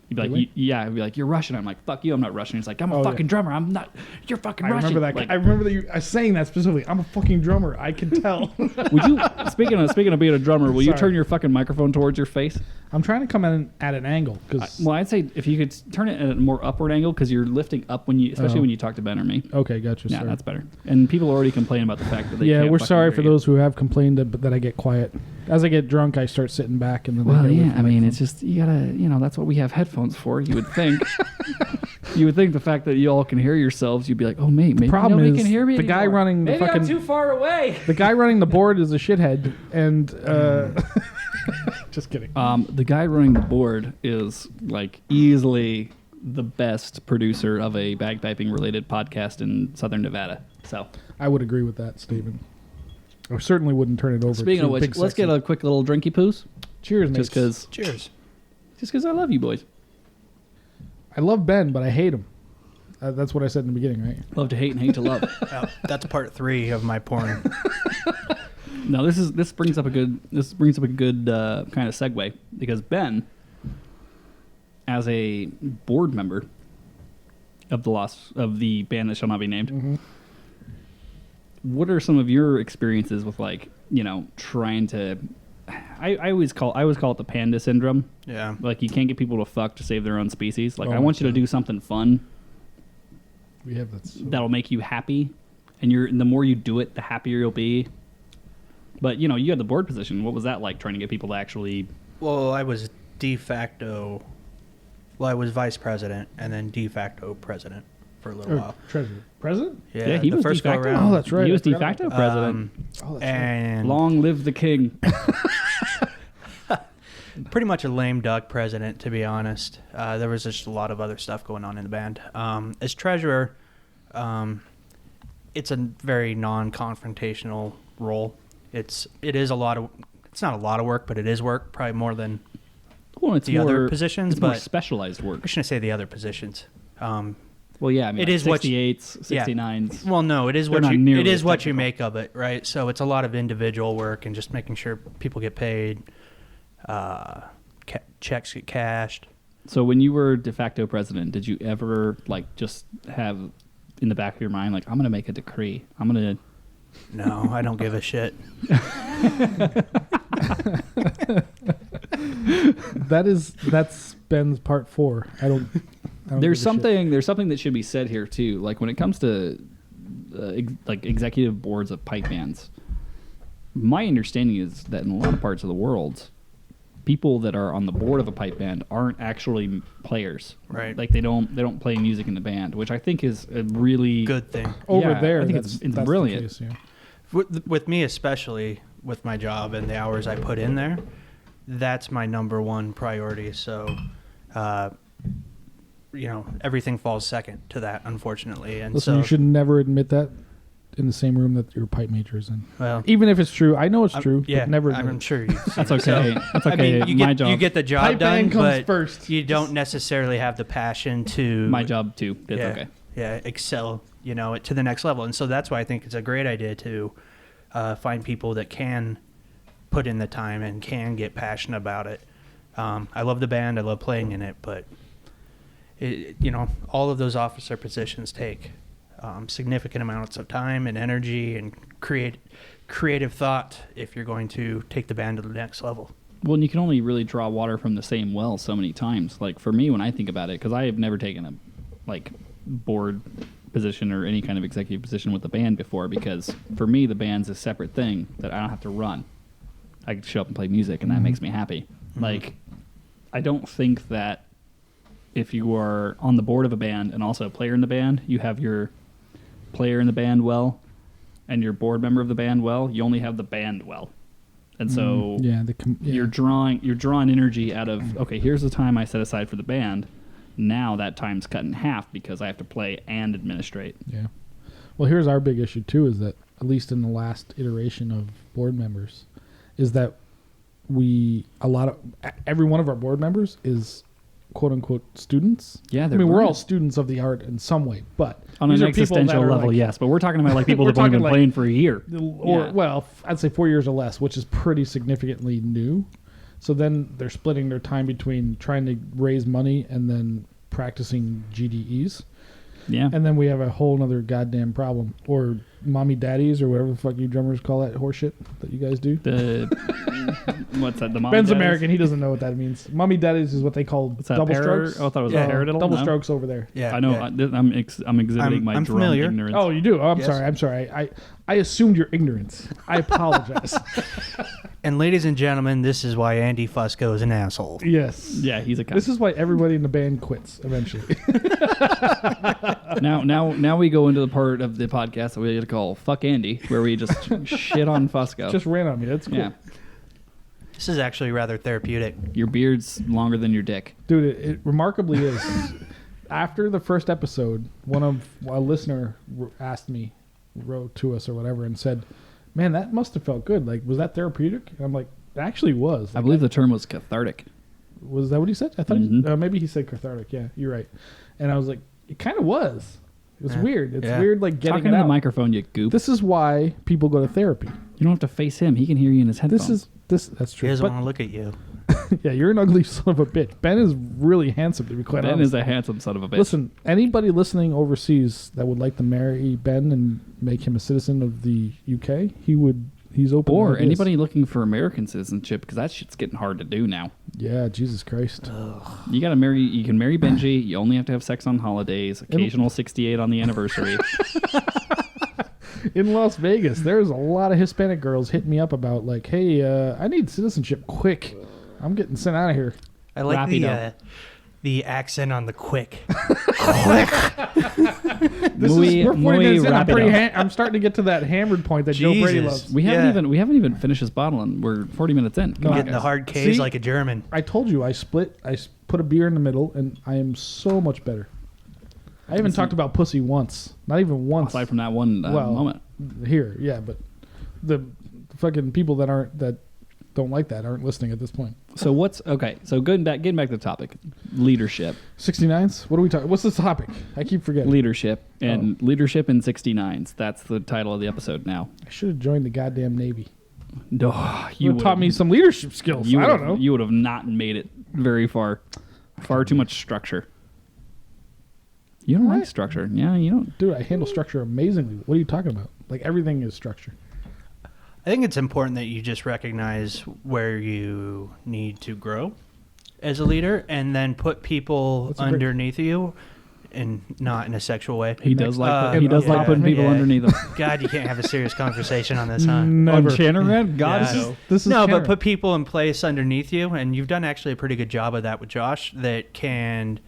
You'd be like, really? I'd be like, you're Russian. I'm like, fuck you, I'm not Russian. He's like, I'm a fucking drummer. I'm not, you're fucking Russian. I remember that. Like, I remember that you saying that specifically. I'm a fucking drummer. I can tell. Would you, speaking of being a drummer, will you turn your fucking microphone towards your face? I'm trying to come in at an angle. I'd say if you could turn it at a more upward angle because you're lifting up especially when you talk to Ben or me. Okay, gotcha. Yeah, that's better. And people already complain about the fact that they Yeah, can't we're sorry hear for those who have complained that I get quiet. As I get drunk, I start sitting back, and then Well, I get away yeah, from I the mean, microphone. it's just, you gotta, that's what we have headphones for, you would think. You would think the fact that you all can hear yourselves, you'd be like, oh, mate, maybe problem nobody is can hear me the guy anymore. running the Maybe fucking I'm too far away. the guy running the board is a shithead, and just kidding. The guy running the board is like easily the best producer of a bagpiping related podcast in Southern Nevada. So, I would agree with that statement. I certainly wouldn't turn it over. speaking to of which, Big let's Sexy. get a quick little drinky poos. Cheers, Just mates. because Cheers. I love you boys. I love Ben, but I hate him. That's what I said in the beginning, right? Love to hate and hate to love. That's part 3 of my porn. No, this brings up a good kind of segue, because Ben, as a board member of the band that shall not be named, Mm-hmm. what are some of your experiences with, like, trying to? I always call it the panda syndrome. Yeah. Like, you can't get people to fuck to save their own species. Like, Oh I my want you to God. do something fun We have that. that'll make you happy, and the more you do it, the happier you'll be. But you had the board position. What was that like, trying to get people to actually? Well, I was de facto. Well, I was vice president and then de facto president for a little while. Treasurer. President? Yeah, he the was first de go facto. around. Oh, that's right. He I was de forgot facto about president. Oh, that's right. And Long live the king. pretty much a lame duck president, to be honest. There was just a lot of other stuff going on in the band. As treasurer, it's a very non-confrontational role. It is a lot of. It's not a lot of work, but it is work. Probably more than Well, it's the more, other positions, It's more but specialized work. I shouldn't say the other positions. Well, yeah, I mean, It is what 68s, yeah. 69s. Well, no, it is They're what not you nearly it is as what you technical. make of it, right? So it's a lot of individual work and just making sure people get paid, checks get cashed. So when you were de facto president, did you ever just have in the back of your mind I'm going to make a decree? I'm going to. No, I don't give a shit. That's Ben's part 4. I don't There's give a shit. something that should be said here too. Like, when it comes to executive boards of pipe bands, my understanding is that in a lot of parts of the world, people that are on the board of a pipe band aren't actually players. Right. Like, they don't play music in the band, which I think is a really Good thing. Over Yeah, there. I think that's it's the brilliant. case, yeah. With me especially, with my job and the hours I put in there, that's my number one priority. So, everything falls second to that, unfortunately. And Listen, so you should never admit that in the same room that your pipe major is in. well, Even if it's true. I know it's true, yeah, but never admit I'm it. sure you. That's okay. That's okay. I mean, My job. you get the job Pipe done, band comes but first. you don't necessarily have the passion to my job too. That's yeah, okay. Yeah, excel, it to the next level. And so that's why I think it's a great idea to find people that can put in the time and can get passionate about it. I love the band. I love playing in it, but all of those officer positions take significant amounts of time and energy and creative thought if you're going to take the band to the next level. Well, and you can only really draw water from the same well so many times. Like, for me, when I think about it, because I have never taken a board position or any kind of executive position with the band before, because for me, the band's a separate thing that I don't have to run. I can show up and play music, and that makes me happy. Like, I don't think that if you are on the board of a band and also a player in the band, you have your player in the band well and your board member of the band well. You only have the band well. And so you're drawing energy out of, okay, here's the time I set aside for the band. Now that time's cut in half because I have to play and administrate. Yeah. Well, here's our big issue too, is that at least in the last iteration of board members, is that every one of our board members is quote unquote students. Yeah, I mean, we're all students of the art in some way, but on these an are people that existential are level, like, yes. But we're talking about people We're that have only talking been like- playing for a year. or Yeah. well, I'd say 4 years or less, which is pretty significantly new. So then they're splitting their time between trying to raise money and then practicing GDEs. Yeah. And then we have a whole other goddamn problem. Or mommy daddies or whatever the fuck you drummers call that horseshit that you guys do. What's that? The mom Ben's daddies? American. He doesn't know what that means. Mommy daddies is what they call What's that? double strokes. Oh, I thought it was Yeah. a paradiddle. Double No? strokes over there. Yeah, I know. yeah. I'm exhibiting my I'm drum familiar. ignorance. Oh, you do? Oh, I'm Yes. sorry. I'm sorry. I assumed your ignorance. I apologize. And ladies and gentlemen, this is why Andy Fusco is an asshole. Yes. Yeah, he's a cunt. This is why everybody in the band quits eventually. Now we go into the part of the podcast that we like to call "Fuck Andy," where we just shit on Fusco. Just ran on me. That's cool. Yeah. This is actually rather therapeutic. Your beard's longer than your dick. Dude, it remarkably is. After the first episode, a listener asked me, wrote to us or whatever, and said, "Man, that must have felt good. Like, was that therapeutic?" And I'm like, "It actually was." I Like, believe the term was cathartic. Was that what he said? I thought maybe he said cathartic. Yeah, you're right. And I was like, it kind of was. It was weird. It's weird, like getting Talking it to out. the microphone, you goop. This is why people go to therapy. You don't have to face him. He can hear you in his headphones. That's He true. doesn't But want to look at you. yeah, you're an ugly son of a bitch. Ben is really handsome, to be quite Ben honest. is a handsome son of a bitch. Listen, anybody listening overseas that would like to marry Ben and make him a citizen of the UK, he's open. to Or ideas. anybody looking for American citizenship, because that shit's getting hard to do now. Yeah, Jesus Christ. You got to marry. You can marry Benji. You only have to have sex on holidays. Occasional 68 on the anniversary. In Las Vegas, there's a lot of Hispanic girls hitting me up about like, hey, I need citizenship quick. I'm getting sent out of here. I like Rapido. the accent on the quick. Muy, We're 40 muy minutes in. rapido. I'm starting to get to that hammered point that Joe Brady Jesus. loves. We haven't even finished this bottle, and we're 40 minutes in. Come on, Getting the guys. hard K's See? like a German. I told you I put a beer in the middle, and I am so much better. I haven't talked about pussy once. Not even once. Aside from that one moment. Here, yeah, but the fucking people that don't like that aren't listening at this point. So what's okay? So getting back to the topic, leadership, 69s? What are we talking? What's the topic? I keep forgetting. leadership, and leadership in 69s. That's the title of the episode now. I should have joined the goddamn Navy. Oh, You would have taught me some leadership skills. I don't know. You would have not made it very far. Far too much structure. You don't like structure. Yeah, you don't. Dude, I handle structure amazingly. What are you talking about? Like, everything is structure. I think it's important that you just recognize where you need to grow as a leader and then put people That's a great- underneath you and not in a sexual way. He does like he does like putting people underneath him. God, you can't have a serious conversation on this, huh? Never. On Channerman? God, Yeah. This is No, Karen. but put people in place underneath you, and you've done actually a pretty good job of that with Josh that can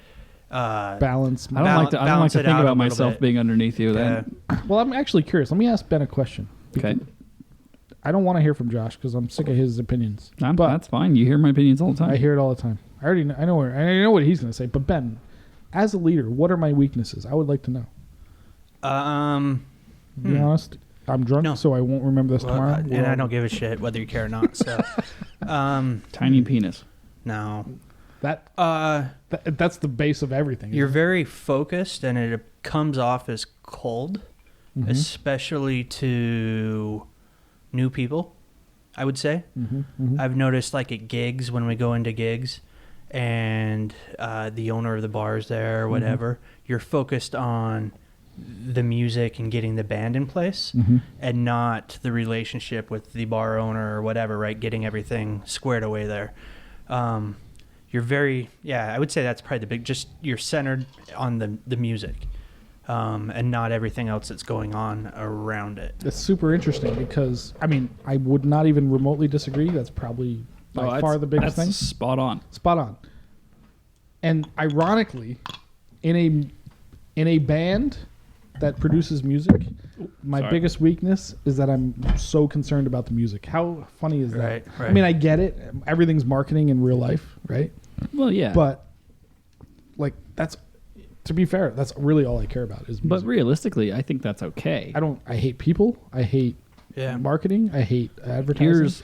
balance. I don't like to balance it think out a about little myself bit. being underneath you. Then Well, I'm actually curious. Let me ask Ben a question. okay, I don't want to hear from Josh because I'm sick of his opinions. But that's fine. You hear my opinions all the time. I hear it all the time. I know what he's going to say. But Ben, as a leader, what are my weaknesses? I would like to know. Be honest. I'm drunk, No. so I won't remember this tomorrow. and I don't give a shit whether you care or not. So, Tiny penis. no. That's the base of everything. You're very focused, and it comes off as cold, especially to new people, I would say. I've noticed, like, at gigs, when we go into gigs, and the owner of the bar's there or whatever, you're focused on the music and getting the band in place and not the relationship with the bar owner or whatever, right? Getting everything squared away there. You're very, I would say that's probably the big, just you're centered on the music and not everything else that's going on around it. That's super interesting because, I mean, I would not even remotely disagree. That's probably by far the biggest thing. Spot on. Spot on. And ironically, in a band that produces music, my biggest weakness is that I'm so concerned about the music. How funny is that? Right. I mean, I get it. Everything's marketing in real life, right? Well, yeah. But like, that's, to be fair, that's really all I care about is music. But realistically, I think that's okay. I hate people. I hate marketing. I hate advertising.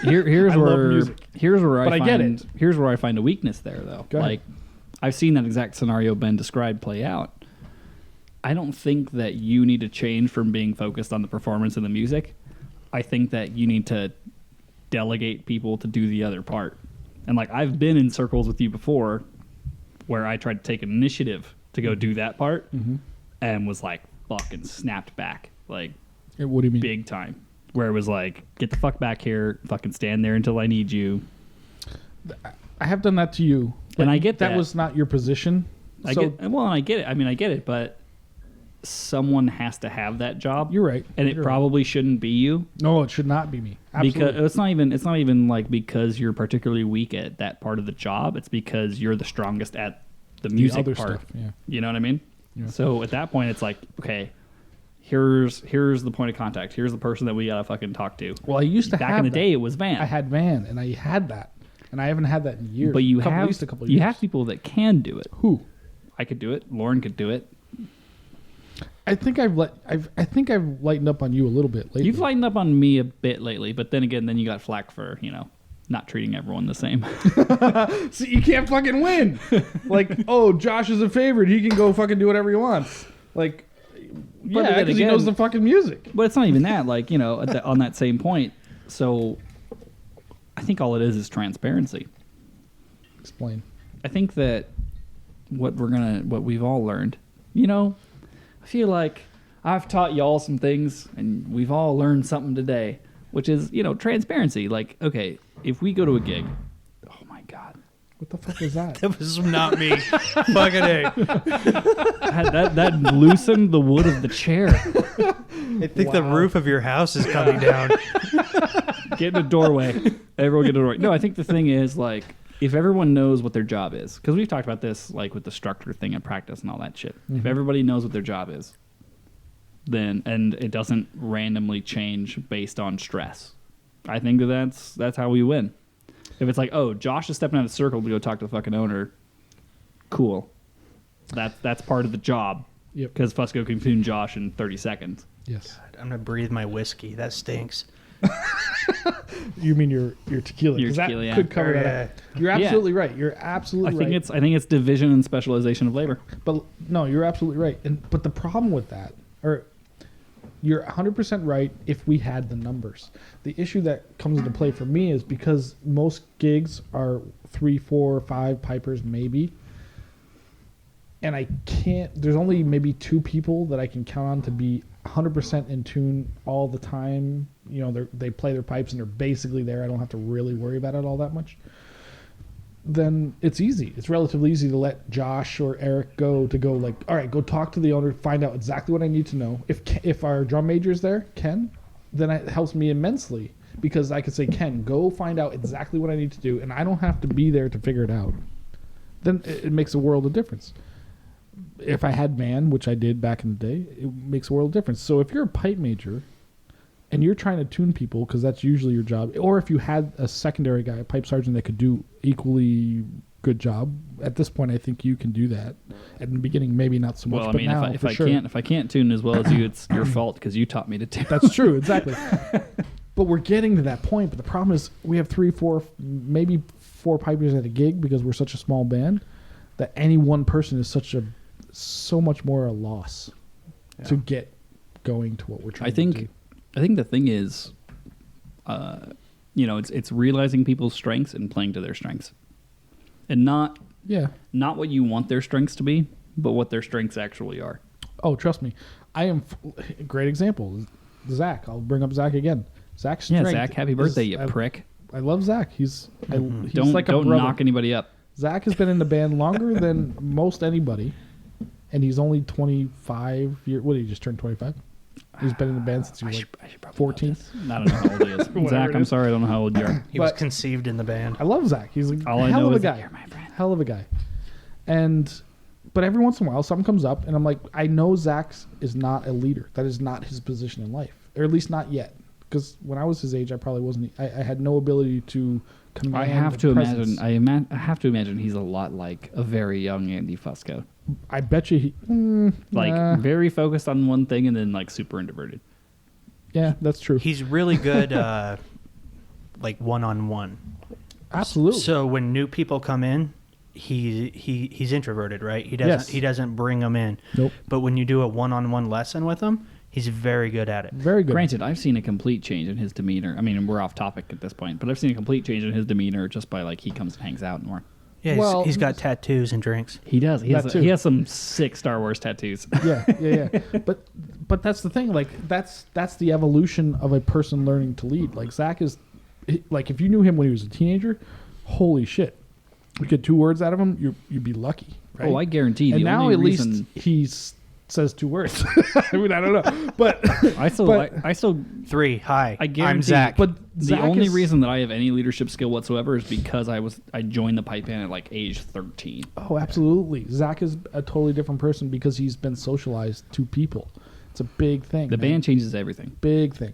Here's I love where music. But I get it. Here's where I find a weakness there, though. Go ahead. Like, I've seen that exact scenario Ben described play out. I don't think that you need to change from being focused on the performance and the music. I think that you need to delegate people to do the other part. And like, I've been in circles with you before where I tried to take an initiative to go do that part and was like fucking snapped back. Like, What do you mean? big time. Where it was like, get the fuck back here, fucking stand there until I need you. I have done that to you. And I get that. That was not your position. I get it. I mean, I get it, but someone has to have that job. You're right. And it You're probably shouldn't be you. No, it should not be me. Absolutely. Because it's not even like because you're particularly weak at that part of the job. It's because you're the strongest at the music other part. stuff, yeah. You know what I mean? Yeah. So at that point, it's like, okay, here's the point of contact. Here's the person that we gotta fucking talk to. Well, I used to Back have in the that. day, it was Van. I had Van, and I had that, and I haven't had that in years. but you at have least a couple of years. you have people that can do it. Who? I could do it. Lauren could do it. I think I've lightened up on you a little bit lately. You've lightened up on me a bit lately, but then again, then you got flack for not treating everyone the same. See, you can't fucking win. Like, oh, Josh is a favorite. He can go fucking do whatever he wants. Like, But yeah, then because he again- knows the fucking music. But it's not even that. Like on that same point. So I think all it is transparency. Explain. I think that what we've all learned, I feel like I've taught y'all some things and we've all learned something today, which is, transparency. Like, okay, if we go to a gig, oh my God. What the fuck is that? That was not me. Fucking A. That loosened the wood of the chair. I think the roof of your house is coming down. Get in a doorway. Everyone get in a doorway. No, I think the thing is, like, if everyone knows what their job is, because we've talked about this, like, with the structure thing and practice and all that shit. If everybody knows what their job is, then, and it doesn't randomly change based on stress, I think that's how we win. If it's like, oh, Josh is stepping out of the circle to go talk to the fucking owner, cool. That's part of the job. Yep. Because Fusco can tune Josh in 30 seconds. Yes. I'm going to breathe my whiskey. That stinks. You mean your tequila? 'Cause Your that tequila, yeah. could cover that Yeah. up. You're absolutely right. You're absolutely right. I think it's division and specialization of labor. But no, you're absolutely right. But the problem with that, or you're 100% right if we had the numbers. The issue that comes into play for me is because most gigs are 3, 4, 5 pipers maybe. And I can't, there's only maybe 2 people that I can count on to be 100% in tune all the time. They play their pipes and they're basically there. I don't have to really worry about it all that much. Then it's easy. It's relatively easy to let Josh or Eric go like, all right, go talk to the owner, find out exactly what I need to know. If our drum major is there, Ken, then it helps me immensely because I can say, Ken, go find out exactly what I need to do, and I don't have to be there to figure it out. Then it makes a world of difference. If I had Van, which I did back in the day, it makes a world of difference. So if you're a pipe major and you're trying to tune people, because that's usually your job, or if you had a secondary guy, a pipe sergeant that could do equally good job, at this point I think you can do that. At the beginning, maybe not so much, Well, I but mean, now, if for I sure. can't tune as well as you, it's your fault because you taught me to tune. That's true, exactly. But we're getting to that point. But the problem is we have 3, 4, maybe 4 pipers at a gig because we're such a small band that any one person is so much more a loss to get going to what we're trying to do. I think the thing is, it's realizing people's strengths and playing to their strengths, and not what you want their strengths to be, but what their strengths actually are. Oh, trust me, I am a great example. Zach, I'll bring up Zach again. Zach's strength. Zach, happy birthday, you prick! I love Zach. He's Don't like a brother. knock anybody up. Zach has been in the band longer than most anybody, and he's only 25 years. What did he just turn 25? He's been in the band since he was 14. I don't know how old he is. Zach, I'm sorry, I don't know how old you are. He was But- conceived in the band. I love Zach. He's a All I hell know of a is guy. that you're my friend. Hell of a guy. But every once in a while, something comes up, and I'm like, I know Zach is not a leader. That is not his position in life, or at least not yet. Because when I was his age, I probably wasn't. I had no ability to command. I have to presence. imagine. I have to imagine he's a lot like a very young Andy Fusco. I bet you he. Very focused on one thing and then like super introverted. Yeah, that's true. He's really good, like one-on-one. Absolutely. So when new people come in, he's introverted, right? He Yes. doesn't bring them in. Nope. But when you do a one-on-one lesson with him, he's very good at it. Very good. Granted, I've seen a complete change in his demeanor. I mean, we're off topic at this point, but I've seen a complete change in his demeanor just by like he comes and hangs out more. Yeah, Well, he's got tattoos and drinks. He does. He That has. too. He has some sick Star Wars tattoos. Yeah. But that's the thing. Like that's the evolution of a person learning to lead. Like Zach is, like if you knew him when he was a teenager, holy shit, you get 2 words out of him, you'd be lucky. Right? Oh, I guarantee. And the now only at reason, least he's says 2 words. I mean, I don't know, but I still 3. Hi, I guarantee. I'm Zach. but The Zach only is- reason that I have any leadership skill whatsoever is because I joined the pipe band at like age 13. Oh, absolutely. Zach is a totally different person because he's been socialized to people. It's a big thing. The man. band changes everything. Big thing,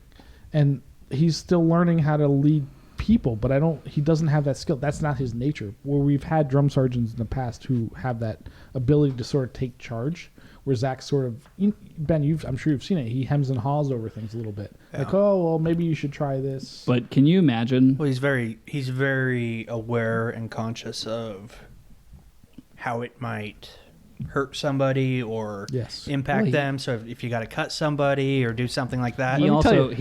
and he's still learning how to lead people. But he doesn't have that skill. That's not his nature. Where we've had drum sergeants in the past who have that ability to sort of take charge. Where Zach sort of, Ben, I'm sure you've seen it. He hems and haws over things a little bit. Yeah. Like, oh, well, maybe you should try this. But can you imagine? Well, he's very aware and conscious of how it might hurt somebody or Yes. impact Well, them. So if you got to cut somebody or do something like that, He me tell also you-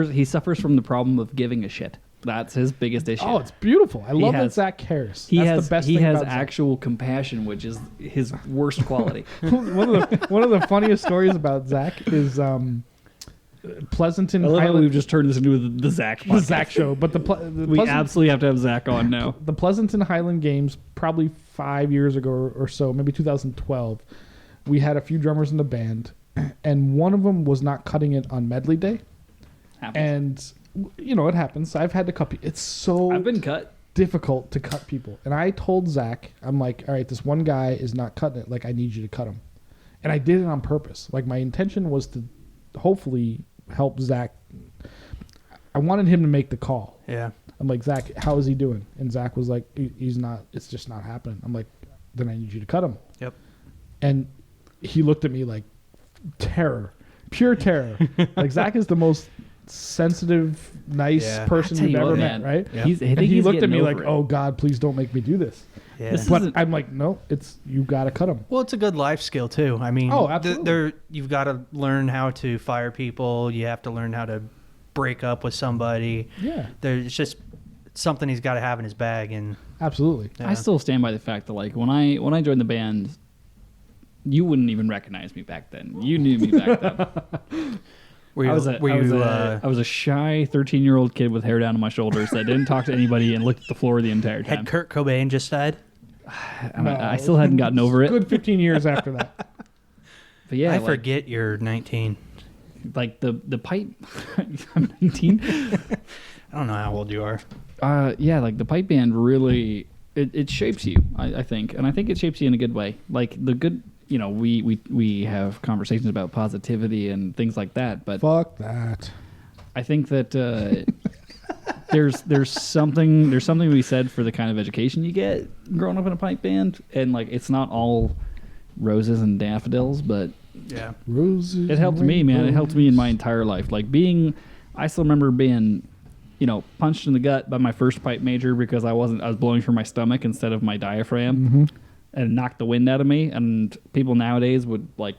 he suffers from the problem of giving a shit. That's his biggest issue. Oh, it's beautiful. I love that has- Zach cares. He That's has the best he thing has about Zach. actual compassion, which is his worst quality. one of the funniest stories about Zach is Pleasanton I love how Highland, we've just turned this into the Zach the podcast. Zach show, but the We absolutely have to have Zach on now. the Pleasanton Highland Games probably 5 years ago or so, maybe 2012. We had a few drummers in the band, and one of them was not cutting it on medley day, Happens. and it happens. I've had to cut. It's so I've been cut. difficult to cut people, and I told Zach, I'm like, all right, this one guy is not cutting it. Like, I need you to cut him, and I did it on purpose. Like, my intention was to hopefully help Zach. I wanted him to make the call. yeah. I'm like, Zach, how is he doing? And Zach was like, he's not. It's just not happening. I'm like, then I need you to cut him. Yep. And he looked at me like terror, pure terror. Like, Zach is the most sensitive, nice Yeah. person I tell you've you ever what, met, man. right? Yeah. I And think he he's looked at me getting like, over it. "Oh God, please don't make me do this." Yeah. This But isn't- I'm like, "No, you got to cut him." Well, it's a good life skill too. I mean, Oh, absolutely. you've got to learn how to fire people. You have to learn how to break up with somebody. Yeah, There's just something he's got to have in his bag, and absolutely. yeah. I still stand by the fact that like when I joined the band, you wouldn't even recognize me back then. You knew me back then. were you, I was a shy 13-year-old kid with hair down on my shoulders that didn't talk to anybody and looked at the floor the entire time. had Kurt Cobain just died? I still hadn't gotten over it. Good 15 years after that. But yeah, I like, forget you're 19. like the pipe. I'm 19. I don't know how old you are. Yeah, like the pipe band really it shapes you. I think, and I think it shapes you in a good way. Like the good. We have conversations about positivity and things like that, but Fuck that. I think that there's something to be said for the kind of education you get growing up in a pipe band, and like it's not all roses and daffodils, but Yeah. Roses. it helped and me, man. It helped me in my rainbows. entire life. Like I still remember being, punched in the gut by my first pipe major because I was blowing from my stomach instead of my diaphragm. Mm-hmm. And knocked the wind out of me, and people nowadays would like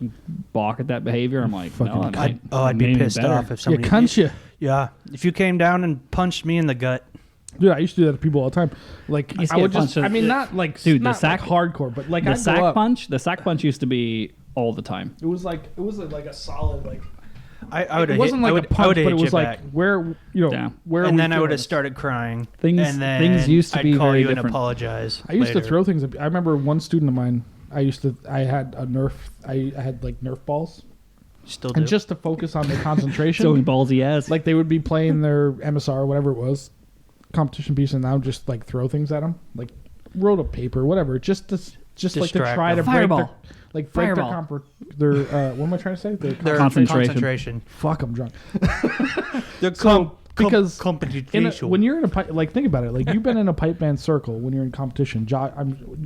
balk at that behavior. I'm like, Fucking no, cunt. I'd be pissed off if Yeah, somebody. cunt you. Yeah, if you came down and punched me in the gut. Dude, I used to do that to people all the time. Like, used to I get would just, punched in- I mean, not like, Dude, not the sack- like hardcore, but like, the I'd sack go up. punch. The sack punch used to be all the time. It was like a solid, like, I would it have wasn't like a punch, but it was like, where, Yeah. where are and we then I would feeling have this? started crying. Things- and then things used to I'd be call very you different. and apologize. I used to later. throw things. I remember one student of mine. I had a Nerf. I had like Nerf balls, Still do. and just to focus on their concentration, So ballsy ass. like they would be playing their MSR or whatever it was, competition piece, and I would just like throw things at them, like roll up paper, whatever, just like to Distract try to them. break Fireball. break Fireball. their what am I trying to say? Their concentration. Fuck, I'm drunk. The because competition. when you're in a pipe, like think about it, like you've been in a pipe band circle when you're in competition.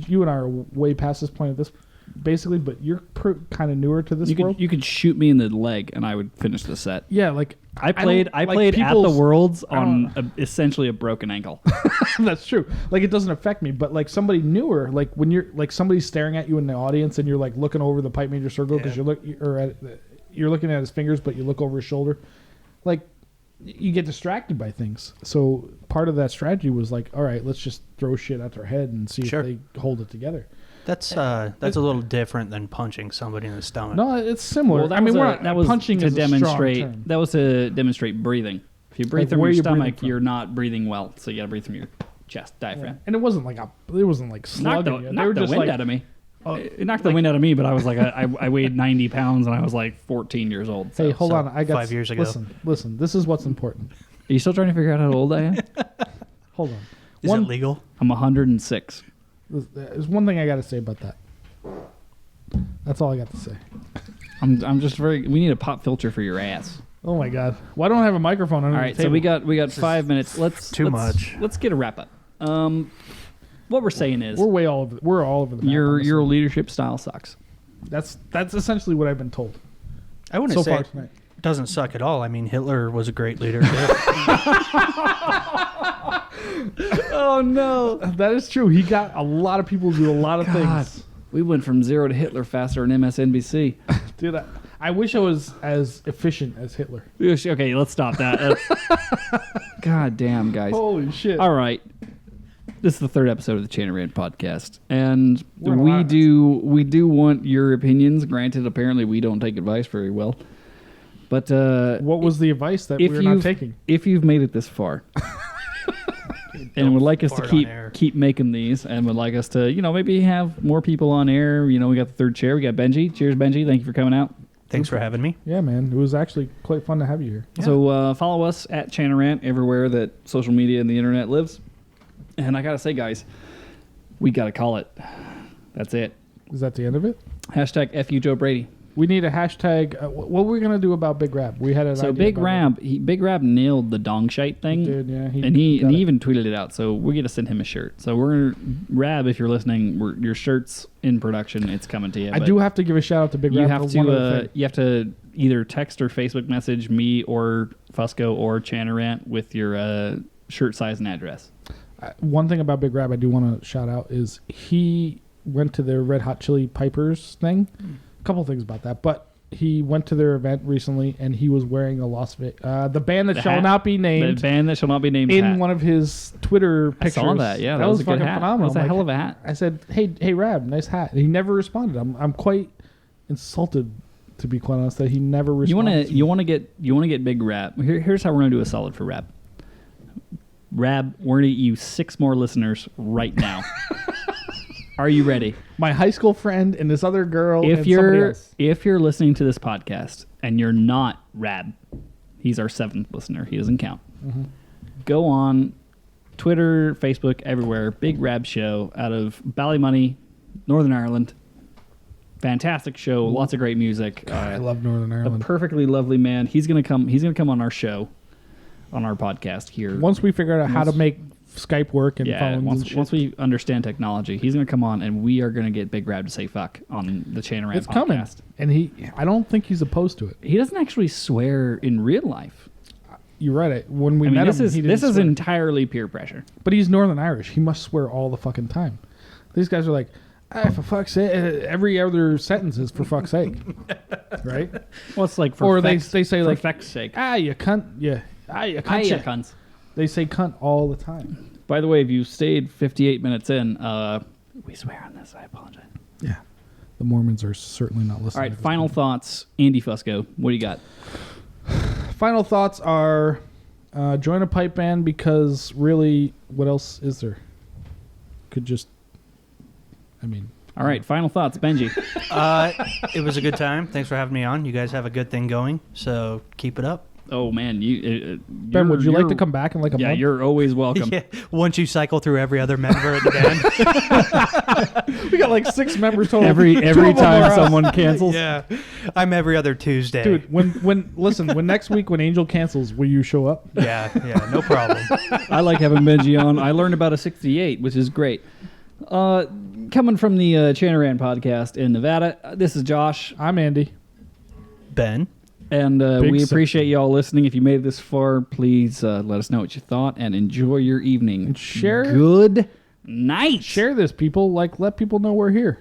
You and I are way past this point at this, basically, but you're kind of newer to this world. You could shoot me in the leg and I would finish the set. Yeah, like I played don't- like, at the people's- Worlds I on essentially a broken ankle. That's true. Like it doesn't affect me, but like somebody newer, like when you're like somebody's staring at you in the audience and you're like looking over the pipe major circle because you're looking at his fingers, but you look over his shoulder, like you get distracted by things. So part of that strategy was like, all right, let's just throw shit at their head and see Sure. if they hold it together. That's a little different than punching somebody in the stomach. No, it's similar. Well, I mean, that was punching to is a strong demonstrate. term. That was to demonstrate breathing. If you breathe Like, from where your you breathing stomach, from? you're not breathing well. So you got to breathe from your chest, Yeah. diaphragm. And it wasn't like slugging you. They were Knock the just wind like, out of me. It knocked the wind out of me, but I was like, I weighed 90 pounds and I was like 14 years old. So. Hey, hold on. I got 5 years ago. Listen. This is what's important. Are you still trying to figure out how old I am? Hold on. Is it legal? I'm 106. There's one thing I got to say about that. That's all I got to say. I'm just we need a pop filter for your ass. Oh my God! Why don't I have a microphone under All right, the table? so we got 5 minutes. Let's much. Let's get a wrap up. What we're saying is we're all over the map. your leadership style sucks. That's essentially what I've been told. I wouldn't so say far tonight. it doesn't suck at all. I mean, Hitler was a great leader. Oh no, that is true. He got a lot of people to do a lot of things. We went from zero to Hitler faster than MSNBC. Dude, I wish I was as efficient as Hitler. Okay, let's stop that. God damn, guys. Holy shit. All right. This is the third episode of the Chain Rant podcast, and We're we do want your opinions. Granted, apparently we don't take advice very well, but what was the advice that we're not taking? If you've made it this far, and would like us to fart on keep making these, and would like us to maybe have more people on air, we got the third chair. We got Benji. Cheers, Benji. Thank you for coming out. Thanks for having me. Yeah, man. It was actually quite fun to have you here. Yeah. So follow us at Chain Rant everywhere that social media and the internet lives. And I gotta say, guys, we gotta call it. That's it. Is that the end of it? Hashtag FU Joe Brady. We need a hashtag. What were we gonna do about Big Rab? We had an idea Big about Rab, Big Rab nailed the dong shite thing. He did, yeah. He got it. even tweeted it out. So we're gonna send him a shirt. So Rab, if you're listening, your shirt's in production. It's coming to you. I do have to give a shout out to Big Rab. You have to either text or Facebook message me or Fusco or Chanarant with your shirt size and address. One thing about Big Rab I do want to shout out is he went to their Red Hot Chili Pipers thing. A couple things about that, but he went to their event recently and he was wearing a the band that shall not be named. The band that shall not be named in hat. one of his Twitter pictures. I saw that. Yeah, that was a fucking good hat. phenomenal. That was a hell of a hat. I said, "Hey, Rab, nice hat." And he never responded. I'm quite insulted, to be quite honest, that he never responded. You want to get Big Rab. Here's how we're gonna do a solid for Rab. Rab, we're gonna get you 6 more listeners right now. Are you ready? My high school friend and this other girl and somebody else. If you're listening to this podcast and you're not Rab, he's our 7th listener. He doesn't count. Mm-hmm. Go on Twitter, Facebook, everywhere. Big Rab Show out of Ballymoney, Northern Ireland. Fantastic show. Lots of great music. I love Northern Ireland. A perfectly lovely man. He's gonna come on our show, on our podcast here. Once we figure out how to make Skype work and phones. Once we understand technology, he's going to come on and we are going to get Big Rab to say fuck on the Chain Rant podcast. It's coming. And I don't think he's opposed to it. He doesn't actually swear in real life. You're right. When we met him, he didn't this is swear. entirely peer pressure. But he's Northern Irish. He must swear all the fucking time. These guys are like, for fuck's sake. Every other sentence is for fuck's sake. Right? Well, it's like for or feck's, they say for like, feck's sake. You cunt. Yeah. You cunt. You cunts. They say cunt all the time. By the way, if you stayed 58 minutes in, we swear on this. I apologize. Yeah. The Mormons are certainly not listening. All right, final thoughts. Andy Fusco, what do you got? Final thoughts are join a pipe band because really, what else is there? All right, final thoughts. Benji. It was a good time. Thanks for having me on. You guys have a good thing going, so keep it up. Oh, man. Ben, would you like to come back in like a month? Yeah, you're always welcome. Yeah, once you cycle through every other member of the band. We got like 6 members total. Every time someone cancels. Yeah, I'm every other Tuesday. Dude, when next week when Angel cancels, will you show up? Yeah, no problem. I like having Benji on. I learned about a 68, which is great. Coming from the Chanarant podcast in Nevada, this is Josh. I'm Andy. Ben. And we appreciate you all listening. If you made it this far, please let us know what you thought and enjoy your evening. And share. Good night. Share this, people. Let people know we're here.